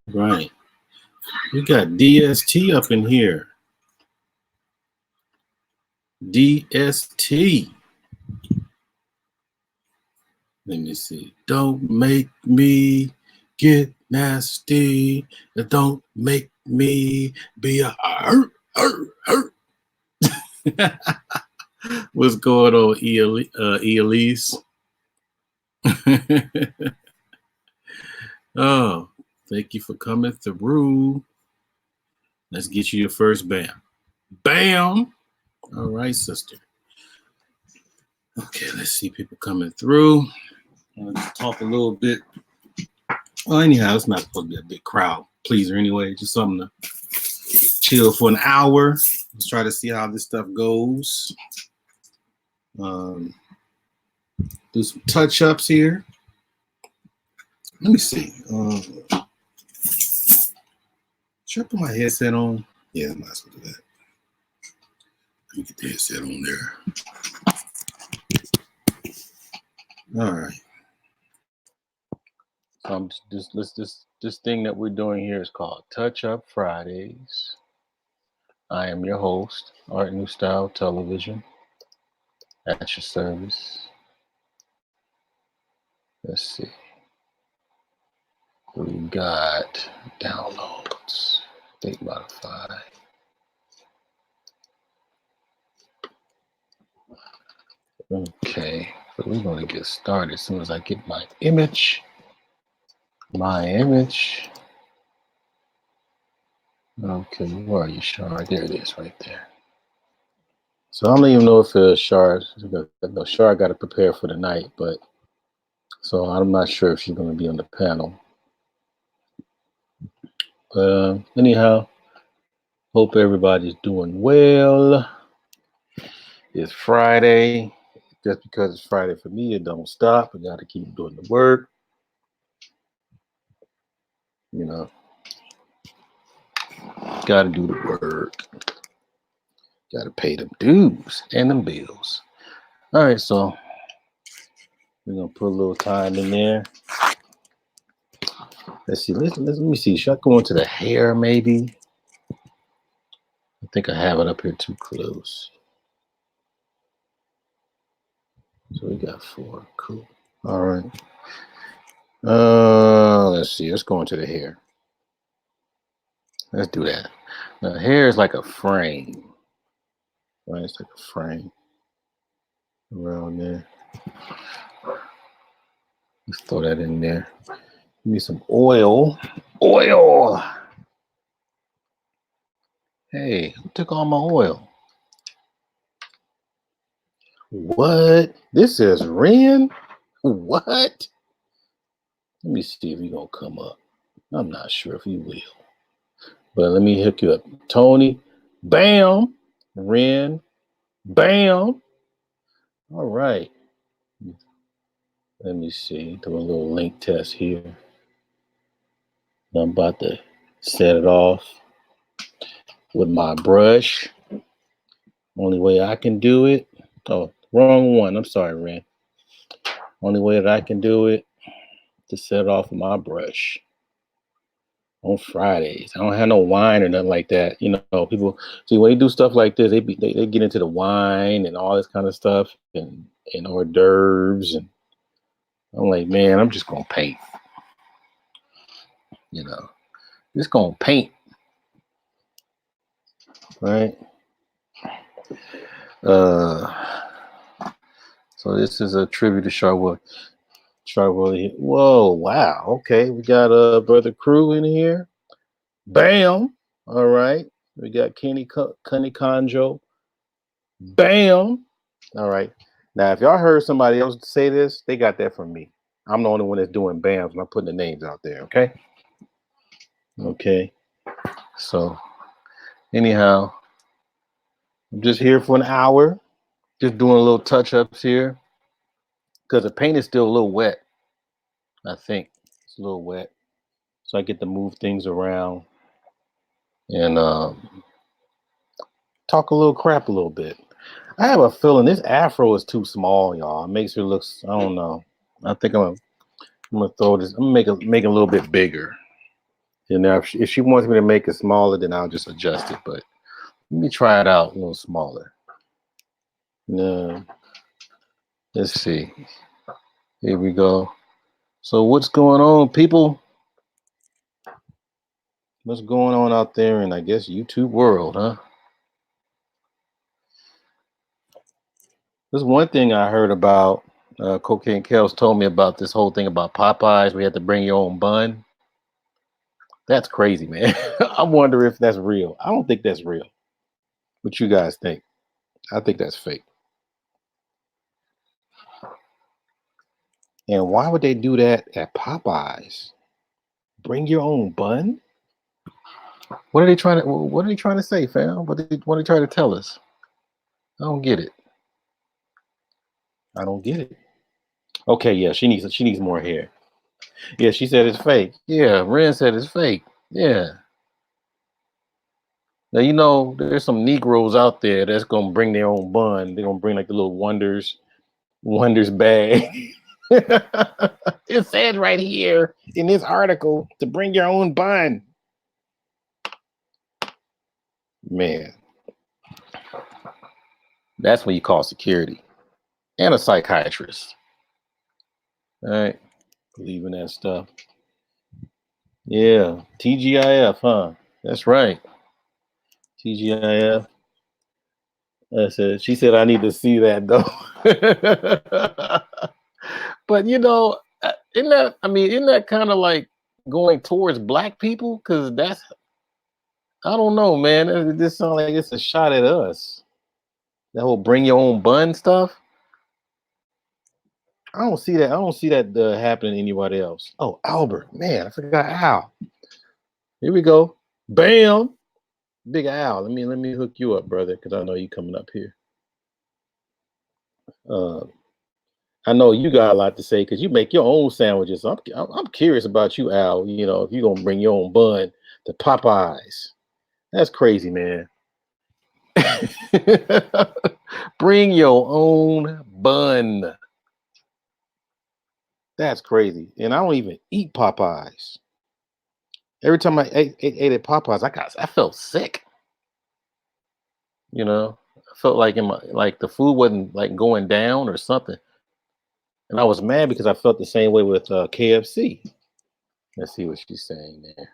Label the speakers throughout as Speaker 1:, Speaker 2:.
Speaker 1: Right. We got DST up in here. DST. Let me see. Don't make me get nasty. Don't make me be a hurt. What's going on, Elise? Oh, thank you for coming through. Let's get you your first bam. Bam! All right, sister. Okay, let's see people coming through. Let's talk a little bit. Well, anyhow, it's not supposed to be a big crowd pleaser anyway. Just something to chill for an hour. Let's try to see how this stuff goes. Do some touch-ups here. Let me see. Should I put my headset on? Yeah, I might as well do that. Let me get the headset on there. All right. This thing that we're doing here is called Touch Up Fridays. I am your host, Art New Style Television, at your service. Let's see. We got downloads, date modified. Okay, so we're going to get started as soon as I get my image. Okay, where are you, Char? There it is, right there. So I don't even know if Char got to prepare for the night, but so I'm not sure if she's going to be on the panel. But anyhow, hope everybody's doing well. It's Friday. Just because it's Friday for me, it don't stop. I got to keep doing the work. You know, got to do the work. Got to pay them dues and them bills. All right, so we're going to put a little time in there. Let's see. Let me see. Should I go into the hair maybe? I think I have it up here too close. So we got 4. Cool. All right. Let's see. Let's go into the hair. Let's do that. Now, hair is like a frame. Right? It's like a frame around there. Let's throw that in there. Give me some oil. Oil. Hey, who took all my oil? What? This is Ren? What? Let me see if he's going to come up. I'm not sure if he will. But let me hook you up. Tony. Bam. Ren. Bam. All right. Let me see. Do a little link test here. I'm about to set it off with my brush. Only way I can do it. Oh, wrong one. I'm sorry, Ren. Only way that I can do it to set it off with my brush on Fridays. I don't have no wine or nothing like that. You know, people see when they do stuff like this, they get into the wine and all this kind of stuff and hors d'oeuvres, and I'm like, man, I'm just gonna paint. You know, just gonna paint, right? So this is a tribute to Char Willie. Whoa, wow. Okay, we got Brother Crew in here. Bam. All right. We got Kenny Conjo. Bam. All right. Now, if y'all heard somebody else say this, they got that from me. I'm the only one that's doing bams when I'm putting the names out there, okay? Okay. So, anyhow, I'm just here for an hour, just doing a little touch-ups here, because the paint is still a little wet. I think it's a little wet, so I get to move things around and talk a little crap a little bit. I have a feeling this afro is too small, y'all. It makes it look, I don't know. I think I'm gonna throw this. I'm gonna make it a little bit bigger. And now if she wants me to make it smaller, then I'll just adjust it. But let me try it out a little smaller. No, let's see. Here we go. So what's going on, people? What's going on out there in, I guess, YouTube world, huh? There's one thing I heard about. Cocaine Kels told me about this whole thing about Popeyes. We had to bring your own bun. That's crazy, man. I wonder if that's real. I don't think that's real. What you guys think? I think that's fake. And why would they do that at Popeyes? Bring your own bun? What are they trying to say, fam? What are they trying to tell us? I don't get it. I don't get it. Okay, yeah, she needs more hair. Yeah, she said it's fake. Yeah, Ren said it's fake. Yeah. Now you know there's some Negroes out there that's gonna bring their own bun. They're gonna bring like the little Wonders bag. It says right here in this article to bring your own bun. Man, that's when you call security and a psychiatrist. All right, believe in that stuff. Yeah, TGIF, huh? That's right. TGIF. She said I need to see that though. But you know, isn't that kind of like going towards black people? Because I don't know, man. This sounds like it's a shot at us. That whole bring your own bun stuff. I don't see that. I don't see that happening to anybody else. Oh, Albert, man, I forgot Al. Here we go. Bam, Big Al. Let me hook you up, brother, because I know you coming up here. I know you got a lot to say because you make your own sandwiches. So I'm curious about you, Al. You know, if you're gonna bring your own bun to Popeyes, that's crazy, man. Bring your own bun. That's crazy. And I don't even eat Popeyes. Every time I ate at Popeyes, I felt sick. You know, I felt like the food wasn't like going down or something. And I was mad because I felt the same way with KFC. Let's see what she's saying there.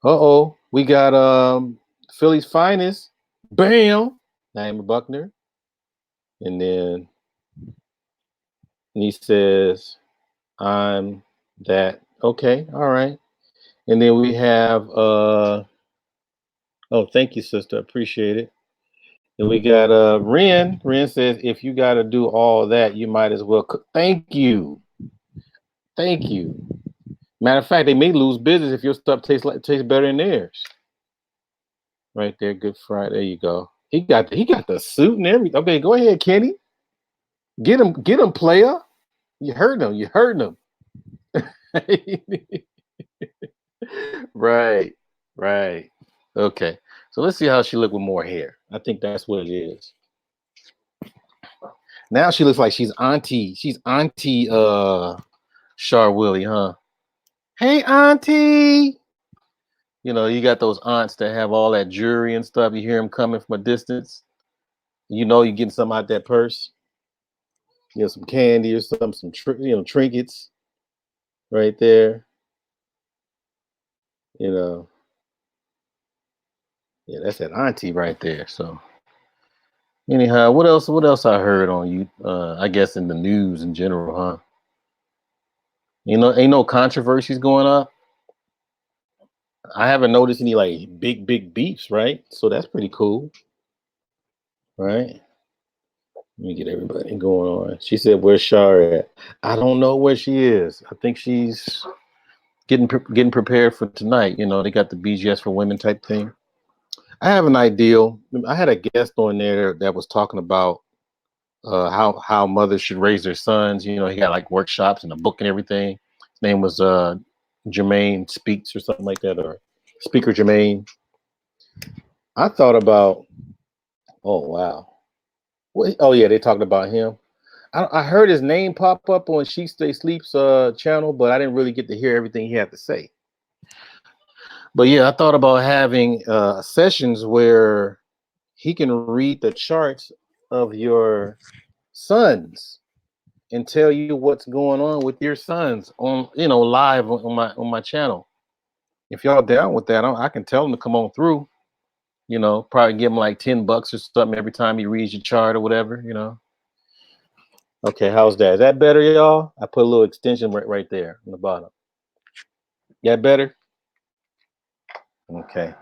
Speaker 1: Uh-oh, we got Philly's finest. Bam! Naima Buckner. And then he says, I'm that. Okay, all right. And then we have oh, thank you, sister. Appreciate it. And we got Ren. Ren says, if you gotta do all that, you might as well cook. Thank you. Thank you. Matter of fact, they may lose business if your stuff tastes better than theirs. Right there, Good Friday. There you go. He got the suit and everything. Okay, go ahead, Kenny. Get him, player. You heard him. Right. Okay. So let's see how she look with more hair. I think that's what it is. Now she looks like she's auntie. She's auntie Char Willie, huh? Hey, auntie. You know, you got those aunts that have all that jewelry and stuff. You hear them coming from a distance. You know you're getting something out that purse. You know, some candy or something, some trinkets right there. You know. Yeah, that's that auntie right there. So anyhow, what else I heard on you? I guess in the news in general, huh? You know, ain't no controversies going up. I haven't noticed any like big beefs, right? So that's pretty cool. Right? Let me get everybody going on. She said, "Where's Char at?" I don't know where she is. I think she's getting prepared for tonight. You know, they got the BGS for women type thing. I have an ideal. I had a guest on there that was talking about how mothers should raise their sons. You know, he got like workshops and a book and everything. His name was Jermaine Speaks or something like that, or Speaker Jermaine. I thought about, oh wow, oh yeah, they talked about him. I heard his name pop up on She Stay Sleep's channel, but I didn't really get to hear everything he had to say. But yeah, I thought about having sessions where he can read the charts of your sons and tell you what's going on with your sons on, live on my channel. If y'all down with that, I can tell them to come on through. Probably give him like $10 or something every time he reads your chart or whatever. Okay, how's that? Is that better, y'all? I put a little extension right there on the bottom. That better? Okay.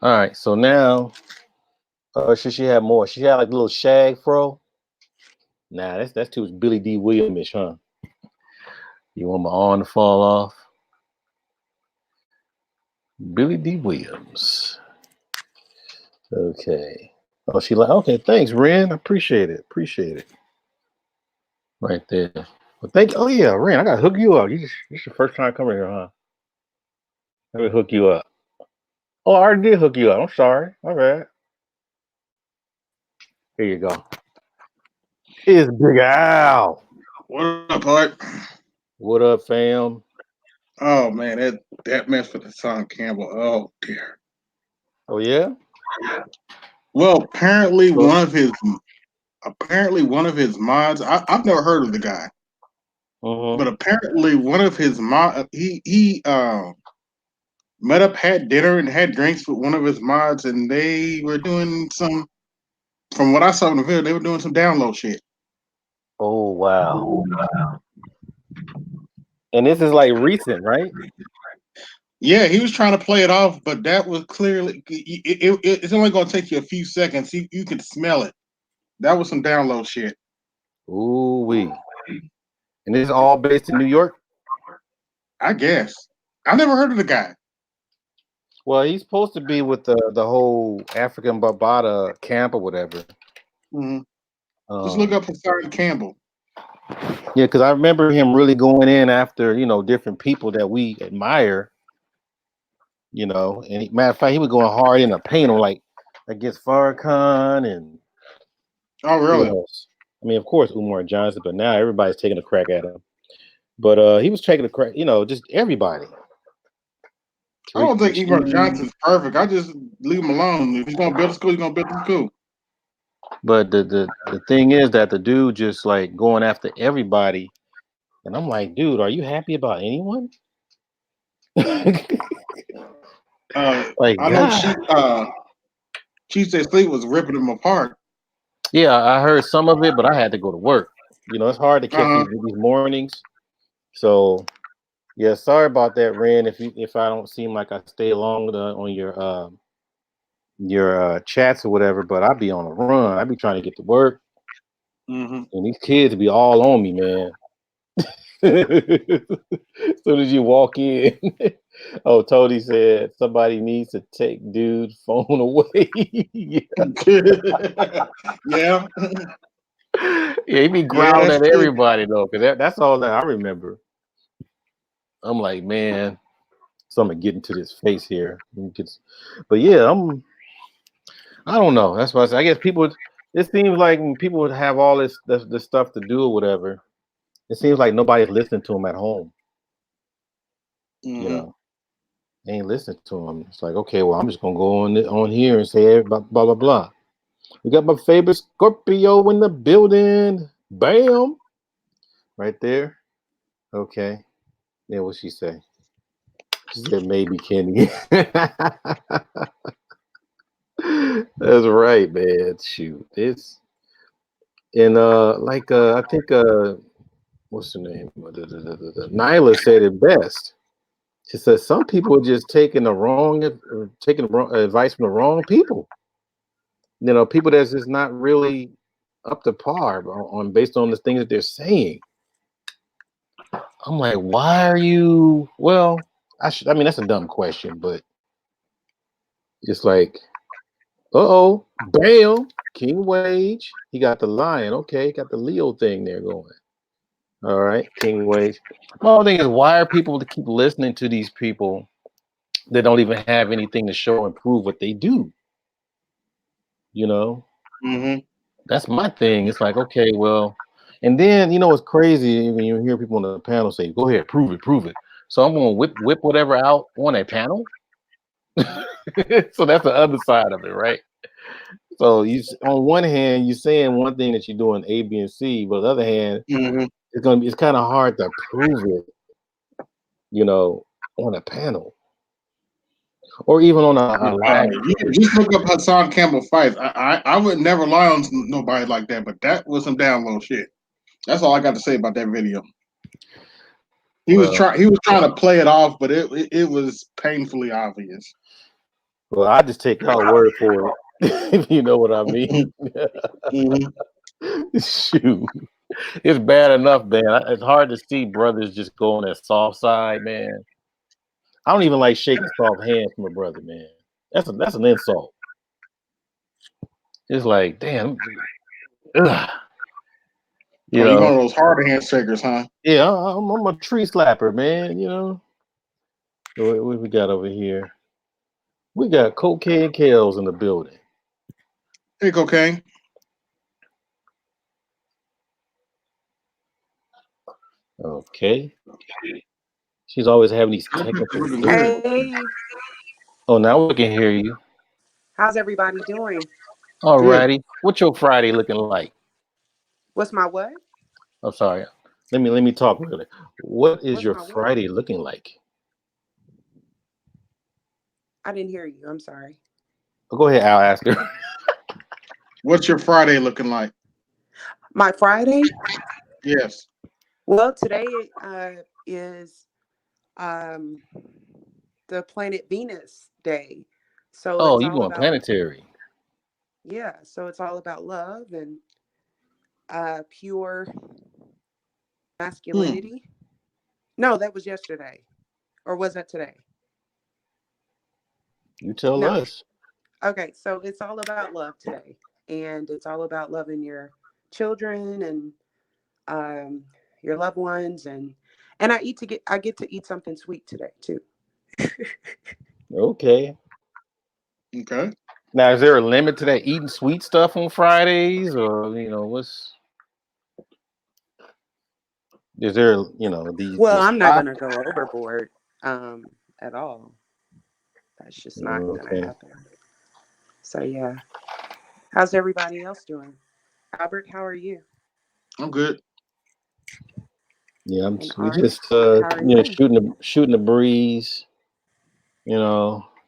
Speaker 1: All right. So now, should she have more? She had like a little shag fro. Nah, that's too Billy D. Williams-ish, huh? You want my arm to fall off? Billy D. Williams. Okay. Oh, she like, okay, thanks, Ren. I appreciate it. Appreciate it. Right there. Well, oh yeah, Ren, I gotta hook you up. This your first time coming here, huh? Let me hook you up. Oh, I already did hook you up. I'm sorry. All right. Here you go. It's Big Al.
Speaker 2: What up, Art?
Speaker 1: What up, fam?
Speaker 2: Oh man, that mess with the son Campbell. Oh dear.
Speaker 1: Oh yeah.
Speaker 2: Well, apparently
Speaker 1: So,
Speaker 2: one of his mods. I've never heard of the guy,
Speaker 1: mm-hmm.
Speaker 2: but apparently one of his mod. He met up, had dinner, and had drinks with one of his mods, and they were doing some. From what I saw in the video, they were doing some download shit.
Speaker 1: Oh wow. And this is like recent, right?
Speaker 2: Yeah, he was trying to play it off, but that was clearly it's only going to take you a few seconds. You can smell it. That was some download shit.
Speaker 1: Ooh wee. And this is all based in New York?
Speaker 2: I guess. I never heard of the guy.
Speaker 1: Well, he's supposed to be with the whole African Barbada camp or whatever.
Speaker 2: Mm-hmm. Just look
Speaker 1: Um,
Speaker 2: up Hassan Campbell.
Speaker 1: yeah, because I remember him really going in after different people that we admire. And matter of fact, he was going hard in the paint on like against Farrakhan and
Speaker 2: Oh,
Speaker 1: who
Speaker 2: really?
Speaker 1: else? I mean, of course, Umar Johnson, but now everybody's taking a crack at him. But he was taking a crack, just everybody.
Speaker 2: I
Speaker 1: Tariq
Speaker 2: don't think Emer
Speaker 1: Nasheed.
Speaker 2: Johnson's perfect. I just leave him alone. If he's gonna build a school, he's gonna build a school.
Speaker 1: But the thing is that the dude just like going after everybody, and I'm like, dude, are you happy about anyone? Like,
Speaker 2: I know
Speaker 1: God.
Speaker 2: she said Sleep was ripping him apart.
Speaker 1: Yeah, I heard some of it, but I had to go to work. It's hard to catch
Speaker 2: Uh-huh.
Speaker 1: these mornings. So yeah, sorry about that, Ren. If I don't seem like I stay long on your chats or whatever, but I be on a run. I be trying to get to work,
Speaker 2: Mm-hmm.
Speaker 1: and these kids be all on me, man. As soon as you walk in, oh, Tony said somebody needs to take dude's phone away. Yeah.
Speaker 2: Yeah.
Speaker 1: Yeah, he be
Speaker 2: Yeah,
Speaker 1: growling
Speaker 2: that's
Speaker 1: at
Speaker 2: true.
Speaker 1: everybody though, because that's all that I remember. I'm like, man, so I'm gonna get into this face here. But yeah, I don't know. That's why I guess people. It seems like when people would have all this stuff to do or whatever, it seems like nobody's listening to them at home. You
Speaker 2: Mm-hmm.
Speaker 1: know, they ain't listening to them. It's like, okay, well, I'm just gonna go on here and say blah blah blah blah. We got my favorite Scorpio in the building. Bam, right there. Okay. Yeah, what she say? She said maybe Kenny. That's right, man. Shoot, it's and like I think what's her name? Nyla said it best. She said some people are just taking the wrong advice from the wrong people. People that's just not really up to par on based on the things that they're saying. I'm like, why are you? Well, I mean, that's a dumb question, but it's like, oh, bam, King Wage. He got the lion. Okay, got the Leo thing there going. All right, King Wage. My whole thing is, why are people to keep listening to these people that don't even have anything to show and prove what they do? You know,
Speaker 2: Mm-hmm.
Speaker 1: that's my thing. It's like, okay, well, and then what's crazy when you hear people on the panel say, "Go ahead, prove it, prove it." So I'm gonna whip whatever out on a panel. So that's the other side of it, right? So on one hand, you're saying one thing that you're doing A, B, and C, but on the other hand,
Speaker 2: Hmm.
Speaker 1: it's kind of hard to prove it, you know, on a panel or even on a live
Speaker 2: You can just look up Hassan Campbell fights. I would never lie on nobody like that, but that was some down low shit. That's all I got to say about that video.
Speaker 1: well,
Speaker 2: He was trying to play it off, but it was painfully obvious.
Speaker 1: well, I just take y'all word for it. If you know what I mean.
Speaker 2: Hmm.
Speaker 1: Shoot. It's bad enough, man. It's hard to see brothers just go on that soft side, man. I don't even like shaking soft hands from a brother, man. That's an insult. It's like, damn, ugh, you
Speaker 2: Oh, you one
Speaker 1: know.
Speaker 2: of those hard handshakers, huh?
Speaker 1: Yeah, I'm a tree slapper, man. What we got over here? We got cocaine Kales in the building.
Speaker 2: Hey, cocaine.
Speaker 1: Okay. She's always having these technical difficulties.
Speaker 3: Hey,
Speaker 1: Oh, now we can hear you.
Speaker 3: how's everybody doing?
Speaker 1: All
Speaker 2: Good.
Speaker 1: righty. What's your Friday looking like?
Speaker 3: What's my what?
Speaker 1: I'm sorry. Let me talk really. What is
Speaker 3: What's
Speaker 1: your
Speaker 3: my what?
Speaker 1: Friday looking like?
Speaker 3: I didn't hear you. I'm sorry.
Speaker 1: Oh, go ahead, I'll ask her.
Speaker 2: What's your Friday looking like?
Speaker 3: My Friday?
Speaker 2: Yes.
Speaker 3: Well, today is um, the planet Venus day. So
Speaker 1: Oh,
Speaker 3: it's
Speaker 1: you
Speaker 3: all
Speaker 1: going
Speaker 3: about,
Speaker 1: planetary.
Speaker 3: yeah, so it's all about love and pure
Speaker 2: Hmm.
Speaker 3: masculinity. No, that was yesterday. Or was that today?
Speaker 1: You tell
Speaker 3: No.
Speaker 1: us.
Speaker 3: Okay, so it's all about love today. And it's all about loving your children and um, your loved ones, and I get to eat something sweet today too.
Speaker 1: Okay.
Speaker 2: Okay.
Speaker 1: Now, is there a limit to that eating sweet stuff on Fridays, or is there
Speaker 3: Well,
Speaker 1: the
Speaker 3: I'm not
Speaker 1: spot?
Speaker 3: gonna go overboard at all. That's just not gonna
Speaker 1: Okay.
Speaker 3: happen. So yeah, how's everybody else doing? Albert, how are you?
Speaker 2: I'm good.
Speaker 1: Yeah,
Speaker 3: And
Speaker 1: we
Speaker 3: Art,
Speaker 1: just
Speaker 3: how are you?
Speaker 1: shooting the breeze.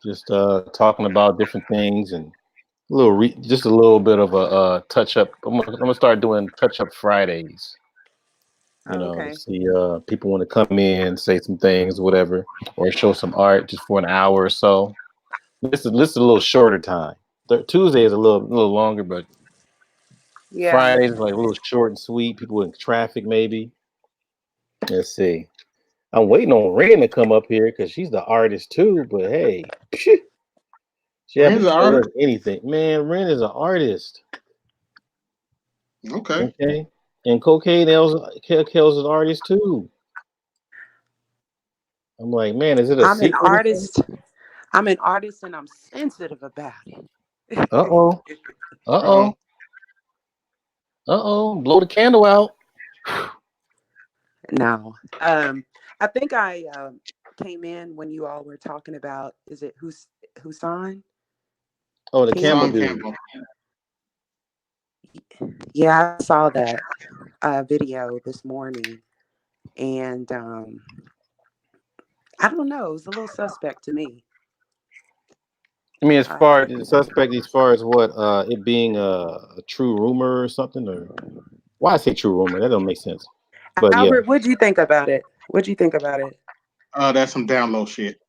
Speaker 1: Just talking about different things and just a little bit of a touch up. I'm gonna start doing touch up Fridays.
Speaker 3: Oh,
Speaker 1: To
Speaker 3: okay.
Speaker 1: see people want to come in, say some things, whatever, or show some art just for an hour or so. This is a little shorter time. Tuesday is a little longer, but
Speaker 3: Yeah.
Speaker 1: Fridays is like a little short and sweet. People in traffic, maybe. Let's see. I'm waiting on Ren to come up here because she's the artist too. But hey, she haven't
Speaker 2: Ren's an
Speaker 1: told
Speaker 2: artist.
Speaker 1: us anything. Man, Ren is an artist.
Speaker 2: Okay.
Speaker 1: Okay, and Cocaine Kels is an artist too. I'm like, man, is it a
Speaker 3: I'm an
Speaker 1: secret or something?
Speaker 3: artist. I'm an artist and I'm sensitive about
Speaker 1: Uh
Speaker 3: it.
Speaker 1: oh. Uh
Speaker 2: Uh-oh.
Speaker 1: oh. Blow the candle out.
Speaker 3: No. I think I came in when you all were talking about, is it Husan
Speaker 1: Oh, the Campbell
Speaker 2: Hassan
Speaker 3: Campbell?
Speaker 1: dude.
Speaker 2: Campbell.
Speaker 3: Yeah, I saw that video this morning, and I don't know, it was a little suspect to me.
Speaker 1: I mean, as
Speaker 3: Uh,
Speaker 1: far as suspect, as far as what it being a true rumor or something, or why I say true rumor, that don't make sense. But yeah,
Speaker 3: Albert, what'd you think about it? What'd you think about it?
Speaker 2: That's some down low shit.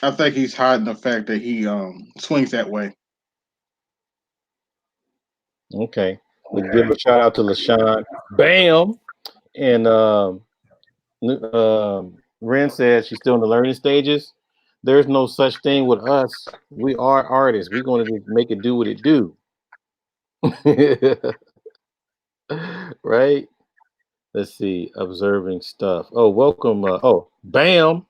Speaker 2: I think he's hiding the fact that he swings that way.
Speaker 1: okay. We give a shout out to LaShawn. Bam, and Ren says she's still in the learning stages. There's no such thing with us. We are artists. We're going to just make it do what it do. Right? Let's see. Observing stuff. Oh, welcome. Bam.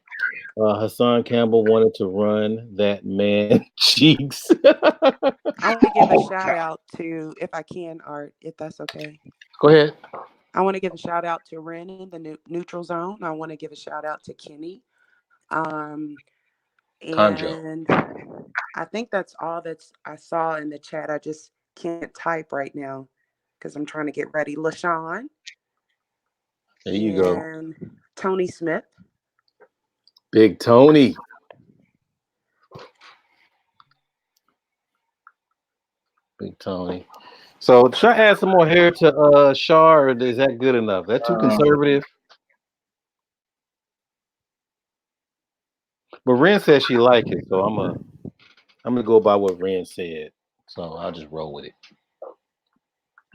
Speaker 1: Hassan Campbell wanted to run that man cheeks.
Speaker 3: I want to give a
Speaker 2: Oh
Speaker 3: shout
Speaker 2: God.
Speaker 3: out to, if I can, Art, if that's okay.
Speaker 1: Go ahead.
Speaker 3: I want to give a shout out to Ren in the neutral zone. I want to give a shout out to Kenny. Um,
Speaker 1: Conjo.
Speaker 3: and I think that's all that's I saw in the chat. I just can't type right now because I'm trying to get ready. LaShawn
Speaker 1: There you go.
Speaker 3: and Tony Smith.
Speaker 1: Big Tony. Big Tony. So should I add some more hair to Char, or is that good enough? That too
Speaker 2: Uh,
Speaker 1: conservative? But Ren said she like it, so I'm gonna go by what Ren said. So I'll just roll with it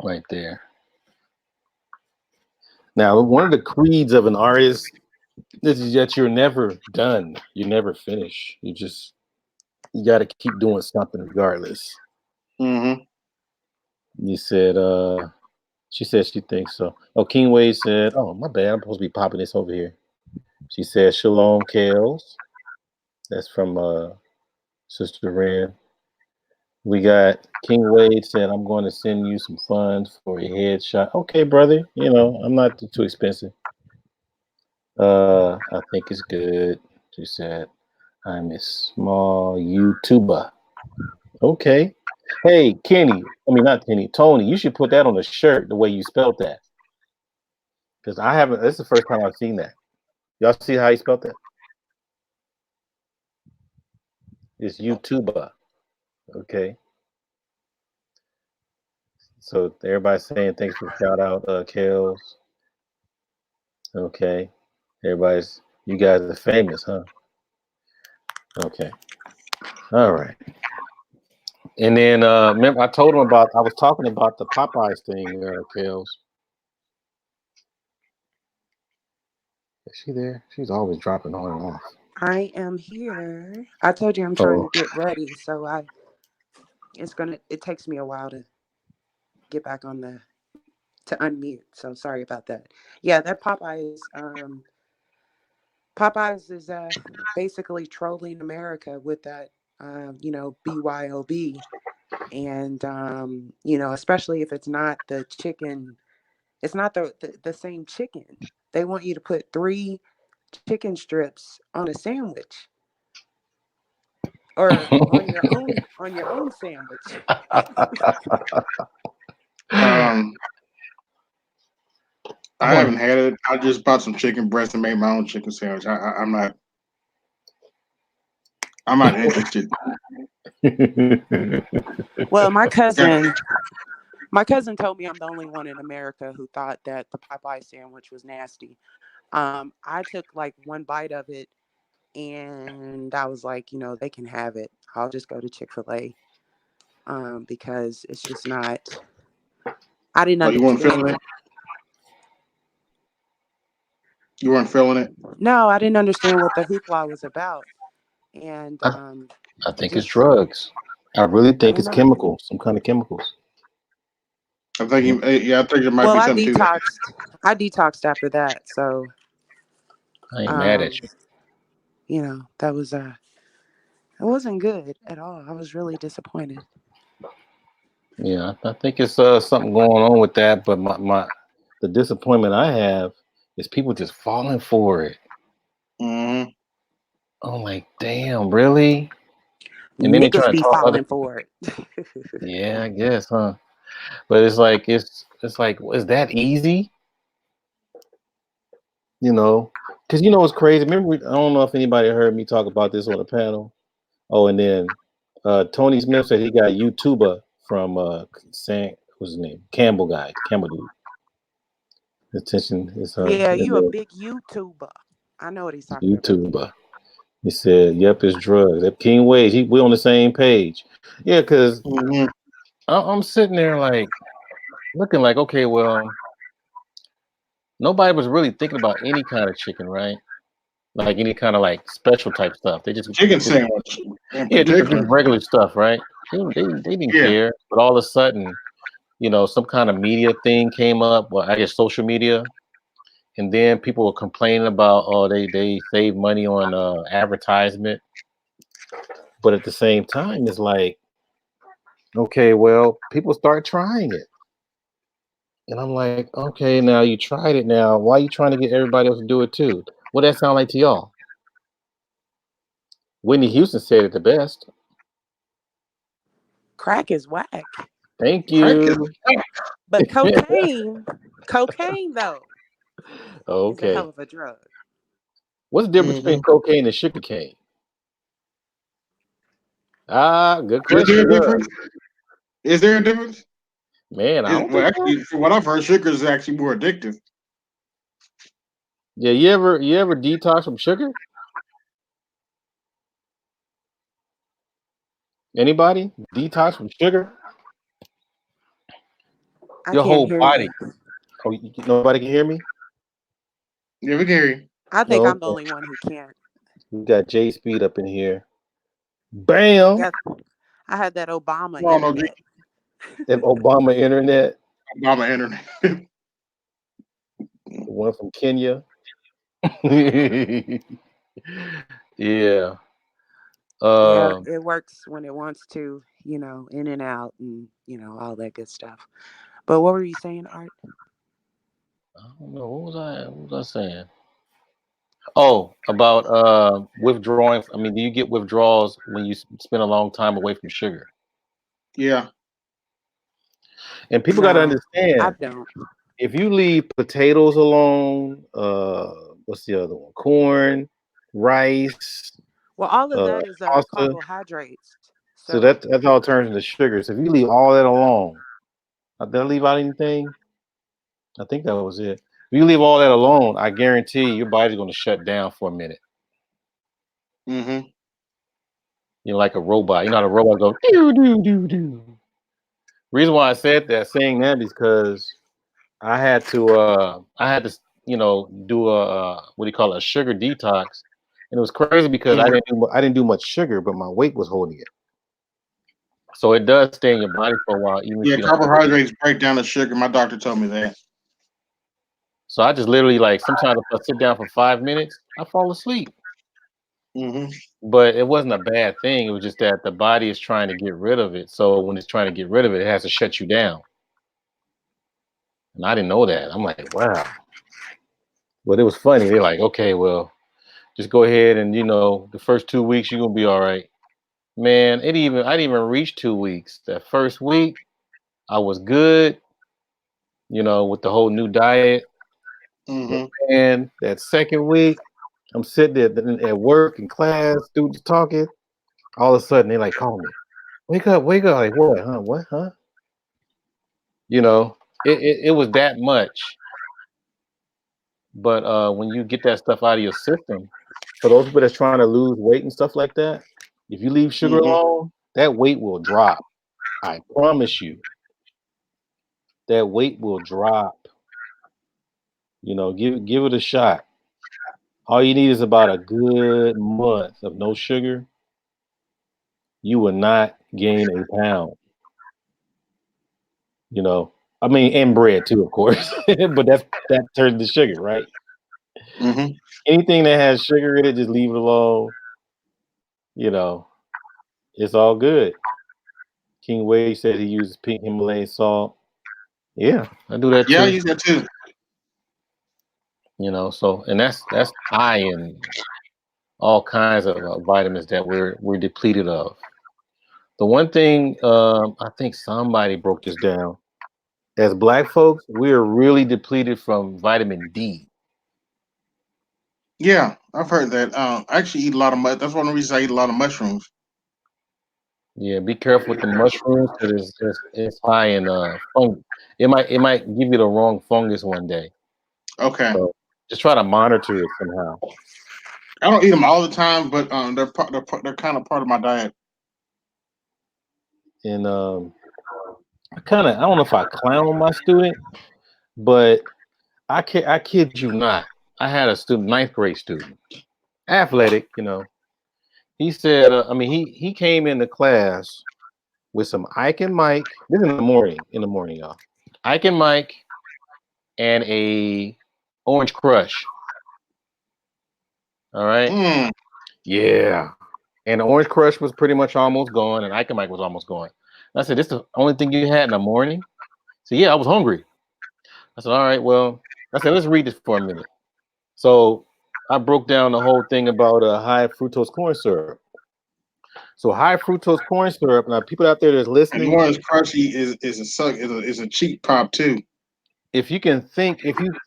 Speaker 1: right there. Now, one of the creeds of an artist is that you're never done. You never finish. You got to keep doing something regardless.
Speaker 2: mm-hmm.
Speaker 1: You said, she said she thinks so. Oh, King Wade said, oh, my bad. I'm supposed to be popping this over here. She said, Shalom, Kales. That's from Sister Ren. We got King Wade said, I'm going to send you some funds for a headshot. Okay, brother. I'm not too expensive. I think it's good. She said, I'm a small YouTuber. Okay. Hey, Kenny. I mean, not Kenny. Tony, you should put that on the shirt the way you spelled that. Because I haven't, this is the first time I've seen that. Y'all see how he spelled that? It's YouTuber. Okay. So everybody's saying thanks for the shout out, Kels. Okay. You guys are famous, huh? Okay. All right. And then remember I told him I was talking about the Popeyes thing, Kels. Is she there? She's always dropping on and off.
Speaker 3: I am here. I told you I'm trying
Speaker 1: Oh,
Speaker 3: to get ready, so it takes me a while to get back on the to unmute. So sorry about that. Yeah, that Popeyes is basically trolling America with that BYOB, and especially if it's not the chicken, it's not the same chicken. They want you to put 3 chicken strips on a sandwich or on your own sandwich.
Speaker 2: um,
Speaker 1: I
Speaker 2: I
Speaker 1: want
Speaker 2: haven't had it. I just bought some chicken breast and made my own chicken sandwich. I'm not. I'm not interested.
Speaker 1: to.
Speaker 3: Well, my
Speaker 2: Yeah.
Speaker 3: cousin my cousin told me I'm the only one in America who thought that the Popeye sandwich was nasty. I took like one bite of it and I was like, they can have it. I'll just go to Chick-fil-A because it's just not. I didn't
Speaker 2: Oh, you weren't
Speaker 3: understand.
Speaker 2: feeling it. You weren't feeling it.
Speaker 3: No, I didn't understand what the hoopla was about, and
Speaker 1: I think it's
Speaker 3: just
Speaker 1: drugs. I really
Speaker 3: I
Speaker 1: think
Speaker 3: don't
Speaker 1: it's
Speaker 3: know.
Speaker 1: chemicals, some kind of chemicals.
Speaker 2: I think. Yeah, I think it might
Speaker 3: Well,
Speaker 2: be
Speaker 3: I
Speaker 2: something to that.
Speaker 3: detoxed. I detoxed after that, so
Speaker 1: I ain't mad at
Speaker 3: um, that was it wasn't good at all. I was really disappointed.
Speaker 1: you. Yeah, I think it's something going on with that. But the disappointment I have is people just falling for it.
Speaker 2: Mm-hmm.
Speaker 1: I'm like, damn, really? And then they try
Speaker 3: Niggas
Speaker 1: to
Speaker 3: be
Speaker 1: talk other.
Speaker 3: falling for it.
Speaker 1: Yeah, I guess, huh? But it's like is that easy? Because it's crazy. Remember, I don't know if anybody heard me talk about this on the panel. Oh, and then Tony Smith said he got YouTuber from what's his name? Campbell guy, Campbell dude. Attention is
Speaker 3: Yeah, you a big YouTuber. I know what he's talking about.
Speaker 1: YouTuber. He said, "Yep, it's drugs." That King Wage, we on the same page. Yeah, because
Speaker 2: Mm-hmm.
Speaker 1: I'm sitting there like looking like, okay, well, nobody was really thinking about any kind of chicken, right? Like any kind of like special type stuff. They
Speaker 2: Chicken
Speaker 1: just
Speaker 2: sandwich in
Speaker 1: yeah, just
Speaker 2: particular.
Speaker 1: regular stuff, right? They didn't
Speaker 2: Yeah.
Speaker 1: care, but all of a sudden, some kind of media thing came up. Well, I guess social media, and then people were complaining about, oh, they save money on advertisement, but at the same time, it's like, okay, well, people start trying it, and I'm like, okay, now you tried it. Now, why are you trying to get everybody else to do it too? What that sound like to y'all? Whitney Houston said it the best.
Speaker 3: Crack is whack.
Speaker 1: Thank
Speaker 2: Crack is
Speaker 1: you.
Speaker 3: But cocaine though, is a
Speaker 1: Okay.
Speaker 3: hell of a drug.
Speaker 1: What's the difference between
Speaker 2: mm-hmm.
Speaker 1: cocaine and sugar cane? Ah, good
Speaker 2: Is there
Speaker 1: question.
Speaker 2: a
Speaker 1: Look,
Speaker 2: difference? Is there a difference?
Speaker 1: man, I don't
Speaker 2: Well,
Speaker 1: think so.
Speaker 2: actually, from what I've heard, sugar is actually more addictive.
Speaker 1: Yeah, you ever detox from sugar? Anybody detox from sugar?
Speaker 3: I
Speaker 1: Your
Speaker 3: can't
Speaker 1: whole
Speaker 3: hear
Speaker 1: body.
Speaker 3: you.
Speaker 1: Oh, nobody can hear me.
Speaker 2: Yeah, we can hear you.
Speaker 3: I think
Speaker 1: Oh,
Speaker 3: I'm the
Speaker 1: okay.
Speaker 3: only one who can't.
Speaker 1: We got J Speed up in here.
Speaker 3: I
Speaker 1: Bam.
Speaker 3: guess I had that Obama
Speaker 2: No, no,
Speaker 3: internet.
Speaker 1: That Obama internet,
Speaker 2: Obama internet.
Speaker 1: the one from Kenya. Yeah.
Speaker 3: Yeah,
Speaker 1: Um,
Speaker 3: it works when it wants to, in and out and, all that good stuff. But what were you saying, Art?
Speaker 1: I don't know. What was I saying? Oh, about withdrawing. I mean, do you get withdrawals when you spend a long time away from sugar?
Speaker 2: Yeah.
Speaker 1: And people got to
Speaker 3: No, I
Speaker 1: understand,
Speaker 3: don't.
Speaker 1: if you leave potatoes alone, what's the other one? Corn, rice,
Speaker 3: Well, all of that is
Speaker 1: pasta.
Speaker 3: carbohydrates.
Speaker 1: So
Speaker 3: So,
Speaker 1: that's all turns into sugar. So if you leave all that alone, did I leave out anything? I think that was it. If you leave all that alone, I guarantee your body's going to shut down for a minute.
Speaker 2: Mm-hmm.
Speaker 1: Like a robot. You know how the robot goes do do do do. Reason why I said that, saying that, is because I had to do a what do you call it, a sugar detox, and it was crazy because
Speaker 2: Mm-hmm.
Speaker 1: I didn't do much sugar, but my weight was holding it. So it does stay in your body for a while, even if
Speaker 2: Yeah,
Speaker 1: you don't take it.
Speaker 2: carbohydrates break down the sugar. My doctor told me that.
Speaker 1: So I just literally, like, sometimes if I sit down for 5 minutes, I fall asleep.
Speaker 2: Mm-hmm.
Speaker 1: But it wasn't a bad thing. It was just that the body is trying to get rid of it. So when it's trying to get rid of it, it has to shut you down. And I didn't know that. I'm like, wow. But it was funny. They're like, okay, well, just go ahead and the first 2 weeks you're gonna be all right. Man, I didn't even reach 2 weeks. That first week, I was good, with the whole new diet. But
Speaker 2: Mm-hmm.
Speaker 1: man, that second week, I'm sitting there at work in class, students talking. All of a sudden, they like call me, wake up, wake up. Like, what? Huh? What? Huh? You know, it was that much. But when you get that stuff out of your system, for those people that's trying to lose weight and stuff like that, if you leave sugar
Speaker 2: Mm-hmm.
Speaker 1: alone, that weight will drop. I promise you, that weight will drop. Give it a shot. All you need is about a good month of no sugar. You will not gain a pound. You know, I mean, and bread too, of course. But that turns to sugar, right?
Speaker 2: Mm-hmm.
Speaker 1: Anything that has sugar in it, just leave it alone. You know, it's all good. King Wade said he uses pink Himalayan salt. Yeah, I do that
Speaker 2: Yeah, I
Speaker 1: too.
Speaker 2: use that too.
Speaker 1: So and that's high in all kinds of vitamins that we're depleted of. The one thing, I think somebody broke this down. As Black folks, we're really depleted from vitamin D.
Speaker 2: Yeah, I've heard that. I actually eat a lot of That's one of the reasons I eat a lot of mushrooms.
Speaker 1: Yeah, be careful with the mushrooms because it's high in fungus. It might give you the wrong fungus one day.
Speaker 2: Okay.
Speaker 1: So just try to monitor it somehow.
Speaker 2: I don't eat them all the time, but they're kind of part of my diet.
Speaker 1: And I don't know if I clown on my student, but I kid you not. I had a student, ninth grade student, athletic. He said, I mean, he came into class with some Ike and Mike. This is in the morning, y'all. Ike and Mike and a Orange Crush. All right.
Speaker 2: Mm.
Speaker 1: Yeah. And the Orange Crush was pretty much almost gone, and Ike Mike was almost gone. And I said, "This is the only thing you had in the morning?" So yeah, I was hungry. I said, "All right, well," I said, "Let's read this for a minute." So I broke down the whole thing about high fructose corn syrup. So high fructose corn syrup. Now, people out there that's
Speaker 2: And
Speaker 1: listening,
Speaker 2: Orange Crunchy is a cheap pop too.
Speaker 1: if you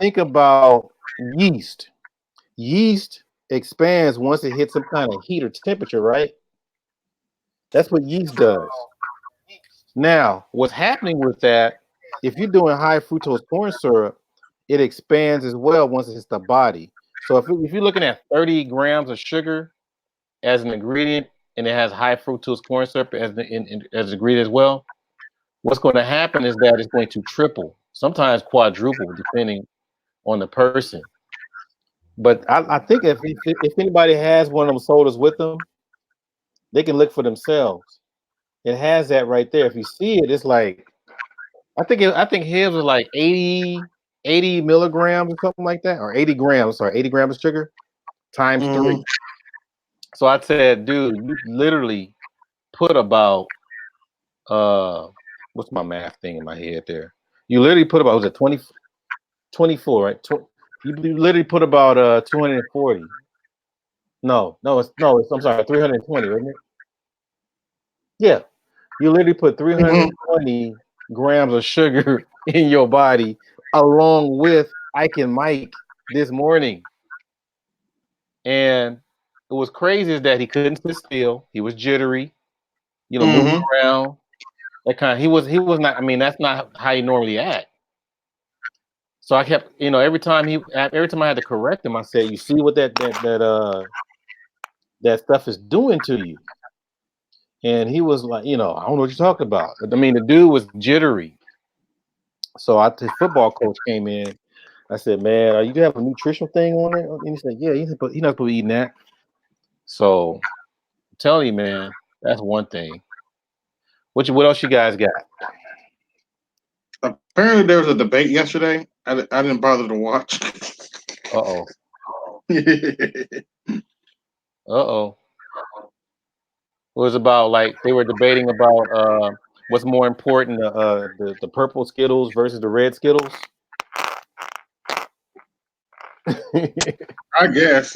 Speaker 1: think about yeast, yeast expands once it hits some kind of heat or temperature, right? That's what yeast does. Now, what's happening with that, if you're doing high fructose corn syrup, it expands as well once it hits the body. So if you're looking at 30 grams of sugar as an ingredient and it has high fructose corn syrup as an ingredient as well, what's going to happen is that it's going to triple, sometimes quadruple, depending on the person. But I think if anybody has one of them sodas with them, they can look for themselves. It has that right there. If you see it, it's like I think his was like 80 milligrams or something like that, or 80 grams. Sorry, 80 grams of sugar times
Speaker 2: Mm-hmm.
Speaker 1: 3. So I said, dude, you literally put about what's my math thing in my head there? You literally put about was it 20, 24, right? You literally put about 240. No, it's I'm sorry, 320, isn't it? Yeah. You literally put
Speaker 2: Mm-hmm.
Speaker 1: 320 grams of sugar in your body along with Ike and Mike this morning. And it was crazy is that he couldn't sit still. He was jittery, moving
Speaker 2: Mm-hmm.
Speaker 1: around. That kind of he was not. I mean, that's not how he normally act. So I kept, every time I had to correct him, I said, "You see what that stuff is doing to you?" And he was like, "I don't know what you're talking about." I mean, the dude was jittery. So his football coach came in. I said, "Man, are you have a nutritional thing on it?" And he said, "Yeah, he's not supposed to be eating that." So I'm telling you, man, that's one thing. What else you guys got?
Speaker 2: Apparently, there was a debate yesterday. I didn't bother to watch.
Speaker 1: Uh oh. Uh oh. It was about like they were debating about what's more important, the purple Skittles versus the red Skittles.
Speaker 2: I guess.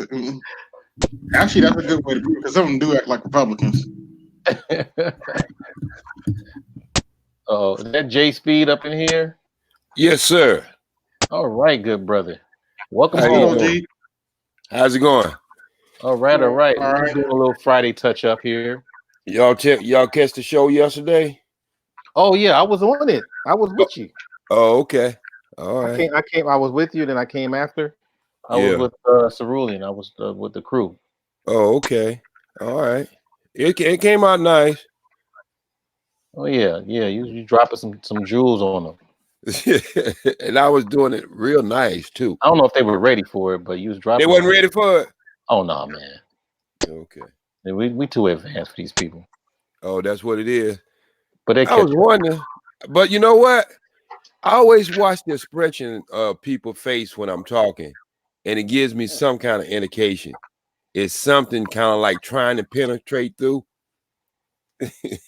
Speaker 2: Actually, that's a good way to put it because some of them do act like Republicans.
Speaker 1: Oh, is that J Speed up in here?
Speaker 4: Yes, sir.
Speaker 1: All right, good brother. Welcome
Speaker 4: How
Speaker 2: What's
Speaker 4: you
Speaker 2: going on,
Speaker 1: home.
Speaker 4: doing?
Speaker 2: G?
Speaker 4: How's it going?
Speaker 1: All right, all right.
Speaker 2: All
Speaker 1: We're
Speaker 2: right.
Speaker 1: just doing a little Friday touch up here.
Speaker 4: Y'all catch the show yesterday?
Speaker 1: Oh yeah, I was on it. I was
Speaker 4: Oh,
Speaker 1: with you.
Speaker 4: oh, okay. All
Speaker 1: I
Speaker 4: right.
Speaker 1: came. I came. I was with you. Then I came after. I was
Speaker 4: Yeah.
Speaker 1: with Cerulean. I was with the crew.
Speaker 4: Oh, okay. All right. It came out nice.
Speaker 1: Oh yeah, yeah. You dropping some jewels on them.
Speaker 4: And I was doing it real nice too.
Speaker 1: I don't know if they were ready for it, but you was
Speaker 4: They
Speaker 1: dropping
Speaker 4: wasn't
Speaker 1: some.
Speaker 4: ready for it.
Speaker 1: Oh no, man.
Speaker 4: Okay.
Speaker 1: We too advanced for these people.
Speaker 4: Oh, that's what it is.
Speaker 1: But they
Speaker 4: I was
Speaker 1: catch up.
Speaker 4: wondering, but you know what? I always watch the expression of people's face when I'm talking, and it gives me some kind of indication. It's something kind of like trying to penetrate through. That's why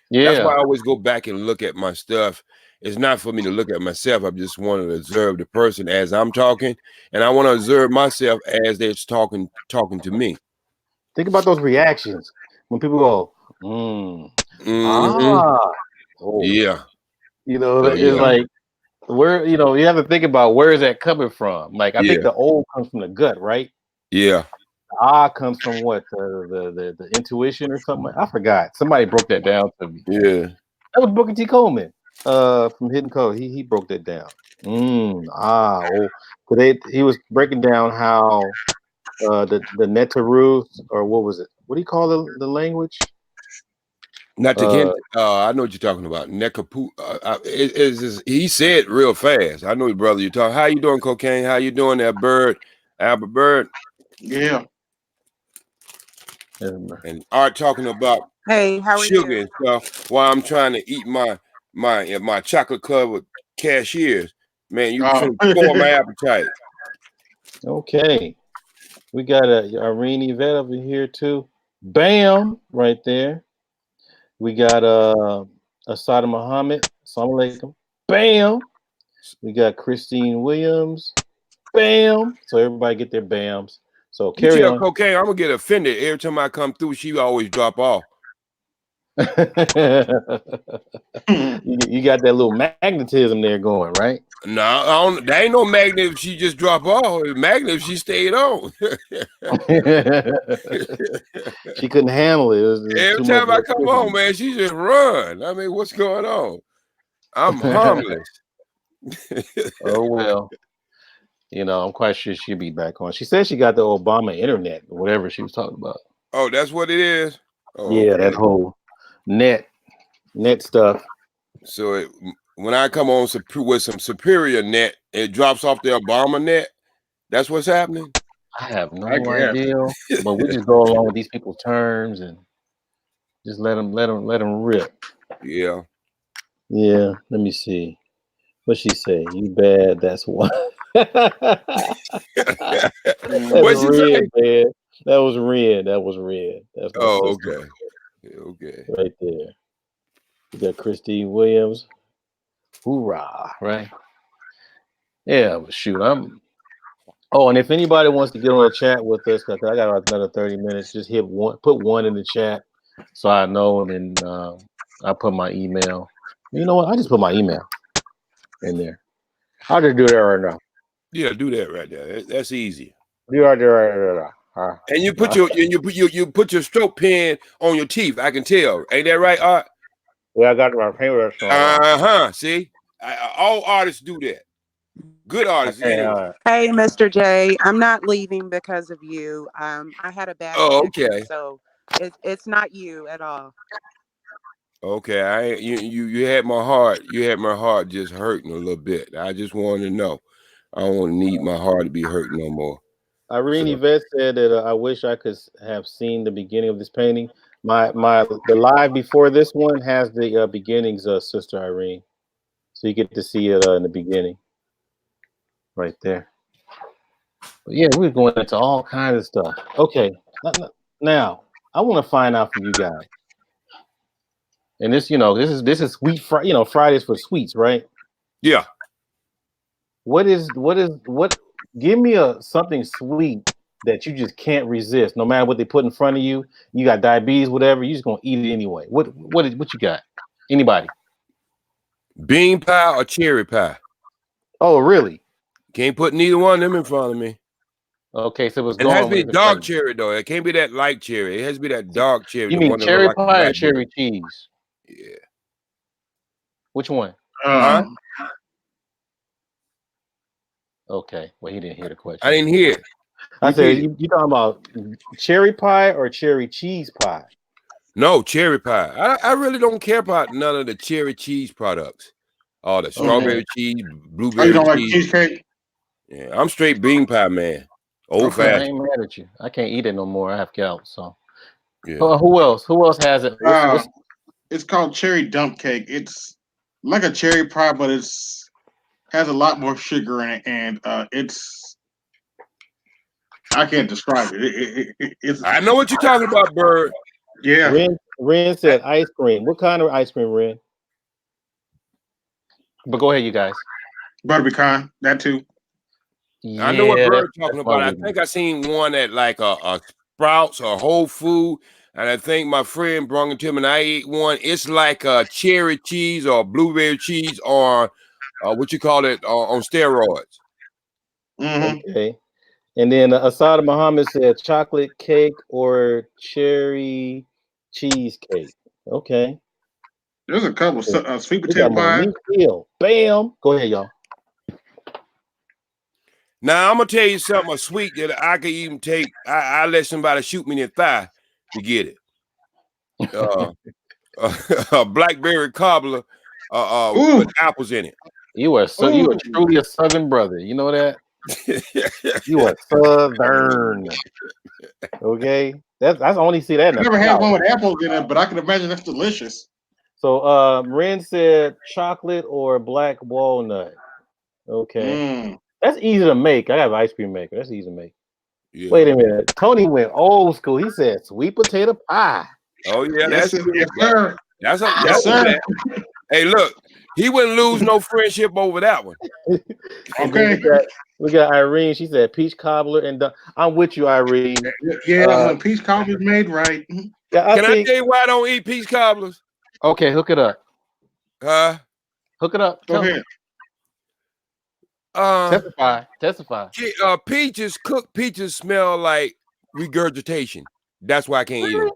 Speaker 1: Yeah.
Speaker 4: I always go back and look at my stuff. It's not for me to look at myself. I just want to observe the person as I'm talking, and I want to observe myself as they're talking to me.
Speaker 1: Think about those reactions when people go,
Speaker 4: Hmm.
Speaker 1: ah, oh,
Speaker 4: Yeah. Oh
Speaker 1: it's
Speaker 4: yeah.
Speaker 1: like where you have to think about where is that coming from. Like I think
Speaker 4: Yeah.
Speaker 1: the old comes from the gut, right?
Speaker 4: Yeah.
Speaker 1: Ah comes from what the intuition or something. I forgot. Somebody broke that down to me.
Speaker 4: Yeah.
Speaker 1: That was Booker T. Coleman, from Hidden Code. He broke that down. Oh, so he was breaking down how the Netarus, or what was it? What do you call the language?
Speaker 4: Not to
Speaker 1: Uh,
Speaker 4: get. I know what you're talking about. Nekapu. He said real fast. I know your brother. You talk. How you doing, cocaine? How you doing, that bird, Albert Bird?
Speaker 2: Yeah.
Speaker 4: And Art talking about
Speaker 3: Hey, how are
Speaker 4: sugar
Speaker 3: you?
Speaker 4: and stuff while I'm trying to eat my chocolate covered cashiers. Man, you
Speaker 2: Oh.
Speaker 4: finna spoil my appetite.
Speaker 1: Okay. We got a Irene Yvette over here too. Bam, right there. We got Asada Muhammad. Assalamu alaikum. Bam. We got Christine Williams. Bam. So everybody get their bams. So
Speaker 4: You
Speaker 1: carry
Speaker 4: tell
Speaker 1: on.
Speaker 4: Cocaine, I'm gonna get offended every time I come through. She always drop off.
Speaker 1: you got that little magnetism there going, right?
Speaker 4: No, I don't, there ain't no magnet if she just drop off. It's magnet if she stayed on.
Speaker 1: She couldn't handle it. It was
Speaker 4: Every
Speaker 1: too much
Speaker 4: time I come on,
Speaker 1: electricity.
Speaker 4: man, she just run. I mean, what's going on? I'm harmless.
Speaker 1: Oh well. I'm quite sure she'll be back on. She said she got the Obama internet, or whatever she was talking about.
Speaker 4: Oh, that's what it is. Oh,
Speaker 1: Yeah,
Speaker 4: okay.
Speaker 1: that whole net stuff.
Speaker 4: So when I come on with some superior net, it drops off the Obama net. That's what's happening.
Speaker 1: I have
Speaker 2: I
Speaker 1: no
Speaker 2: guess.
Speaker 1: idea, but we just go along with these people's terms and just let them rip.
Speaker 4: Yeah.
Speaker 1: Yeah, let me see. What she say? You bad? That's why. That's
Speaker 4: What'd she say?
Speaker 1: red, man. That was red. That was red. That's my
Speaker 4: Oh,
Speaker 1: sister
Speaker 4: okay. Okay.
Speaker 1: right there. We got Christine Williams. Hoorah! Right? Yeah. But shoot, Oh, and if anybody wants to get on a chat with us, because I got another 30 minutes, just put one in the chat so I know, and then I put my email. You know what? I just put my email in there. I'll just do that right now.
Speaker 4: Yeah, do that right there. That's easy.
Speaker 1: Do that right now.
Speaker 4: And you put you put your stroke pen on your teeth. I can tell. Ain't that right, Art?
Speaker 1: Yeah, I got my paintbrush on.
Speaker 4: See, all artists do that. Good artists, anyway.
Speaker 3: Hey, Mr. J, I'm not leaving because of you. I had a bad
Speaker 4: Oh,
Speaker 3: connection,
Speaker 4: okay.
Speaker 3: so it's not you at all.
Speaker 4: Okay, you had my heart. You had my heart just hurting a little bit. I just wanted to know. I don't want to need my heart to be hurting no more.
Speaker 1: Irene
Speaker 4: So,
Speaker 1: Yvette said that I wish I could have seen the beginning of this painting. The live before this one has the beginnings, Sister Irene, so you get to see it in the beginning, right there. But yeah, we're going into all kinds of stuff. Okay, now I want to find out from you guys, and this is sweet Fridays for sweets, right?
Speaker 4: yeah.
Speaker 1: What? Give me something sweet that you just can't resist, no matter what they put in front of you. You got diabetes, whatever. You just gonna eat it anyway. What you got? Anybody?
Speaker 4: Bean pie or cherry pie?
Speaker 1: Oh, really?
Speaker 4: Can't put neither one of them in front of me.
Speaker 1: Okay, so it's
Speaker 4: It has
Speaker 1: going
Speaker 4: to be
Speaker 1: with the
Speaker 4: dark
Speaker 1: front.
Speaker 4: cherry though. It can't be that light cherry. It has to be that dark cherry.
Speaker 1: You
Speaker 4: The
Speaker 1: mean
Speaker 4: one that look
Speaker 1: cherry
Speaker 4: like
Speaker 1: pie or
Speaker 4: blackberry.
Speaker 1: cherry cheese?
Speaker 4: Yeah.
Speaker 1: Which one?
Speaker 4: Huh?
Speaker 1: Okay. Well, he didn't hear the question.
Speaker 4: I didn't hear.
Speaker 1: I said, you talking about cherry pie or cherry cheese pie?
Speaker 4: No, cherry pie. I really don't care about none of the cherry cheese products. All the strawberry cheese,
Speaker 2: Oh, you
Speaker 4: blueberry
Speaker 2: don't like
Speaker 4: cheese.
Speaker 2: cheesecake?
Speaker 4: Yeah, I'm straight bean pie man. Old
Speaker 1: Okay, I
Speaker 4: fashioned.
Speaker 1: ain't mad at you. I can't eat it no more. I have gout. So,
Speaker 4: Yeah.
Speaker 1: who else? Who else has it? What's
Speaker 2: It's called cherry dump cake. It's like a cherry pie, but it's has a lot more sugar in it, and it's I can't describe it. It's
Speaker 4: I know what you're talking about, Bird.
Speaker 2: yeah,
Speaker 1: Ren said ice cream. What kind of ice cream, Ren? But go ahead, you guys.
Speaker 2: butter pecan, that too.
Speaker 4: I know what
Speaker 1: Yeah,
Speaker 4: Bird
Speaker 1: that's
Speaker 4: talking
Speaker 1: my
Speaker 4: about. I
Speaker 1: weakness.
Speaker 4: think I seen one at like a Sprouts or Whole Food, and I think my friend brought it to me, and I ate one. It's like a cherry cheese or blueberry cheese or what you call it on steroids.
Speaker 2: Mm-hmm.
Speaker 1: Okay. And then Asada Muhammad said chocolate cake or cherry cheesecake. Okay.
Speaker 2: There's a couple sweet
Speaker 1: We got
Speaker 2: potato pie.
Speaker 1: Monique Hill. Bam. Go ahead, y'all.
Speaker 4: Now I'm gonna tell you something sweet that I could even take. I let somebody shoot me in the thigh to get it. A blackberry cobbler with apples in it.
Speaker 1: You are truly a Southern brother. You know that? You are Southern. Okay. That's only see that in
Speaker 2: I
Speaker 1: the
Speaker 2: never had
Speaker 1: South.
Speaker 2: one with apples in it, but I can imagine that's delicious.
Speaker 1: So Ren said chocolate or black walnut. Okay. That's easy to make. I got an ice cream maker. That's easy to make.
Speaker 4: Yeah.
Speaker 1: Wait a minute. Tony went old school. He said sweet potato pie.
Speaker 4: Oh yeah,
Speaker 2: Yes,
Speaker 4: that's
Speaker 2: sir.
Speaker 4: true.
Speaker 2: Yes, sir.
Speaker 4: That's a
Speaker 2: Yes, sir.
Speaker 4: Hey, look, he wouldn't lose no friendship over that one.
Speaker 1: And then
Speaker 2: Okay.
Speaker 1: we got Irene. She said peach cobbler and I'm with you, Irene.
Speaker 2: Yeah, when peach cobbler's made right.
Speaker 1: Yeah,
Speaker 4: Can I tell you why I don't eat peach cobblers?
Speaker 1: Okay, hook it up.
Speaker 4: Huh?
Speaker 1: Hook it up.
Speaker 2: Go ahead.
Speaker 1: Testify.
Speaker 4: Cooked peaches smell like regurgitation. That's why I can't eat them.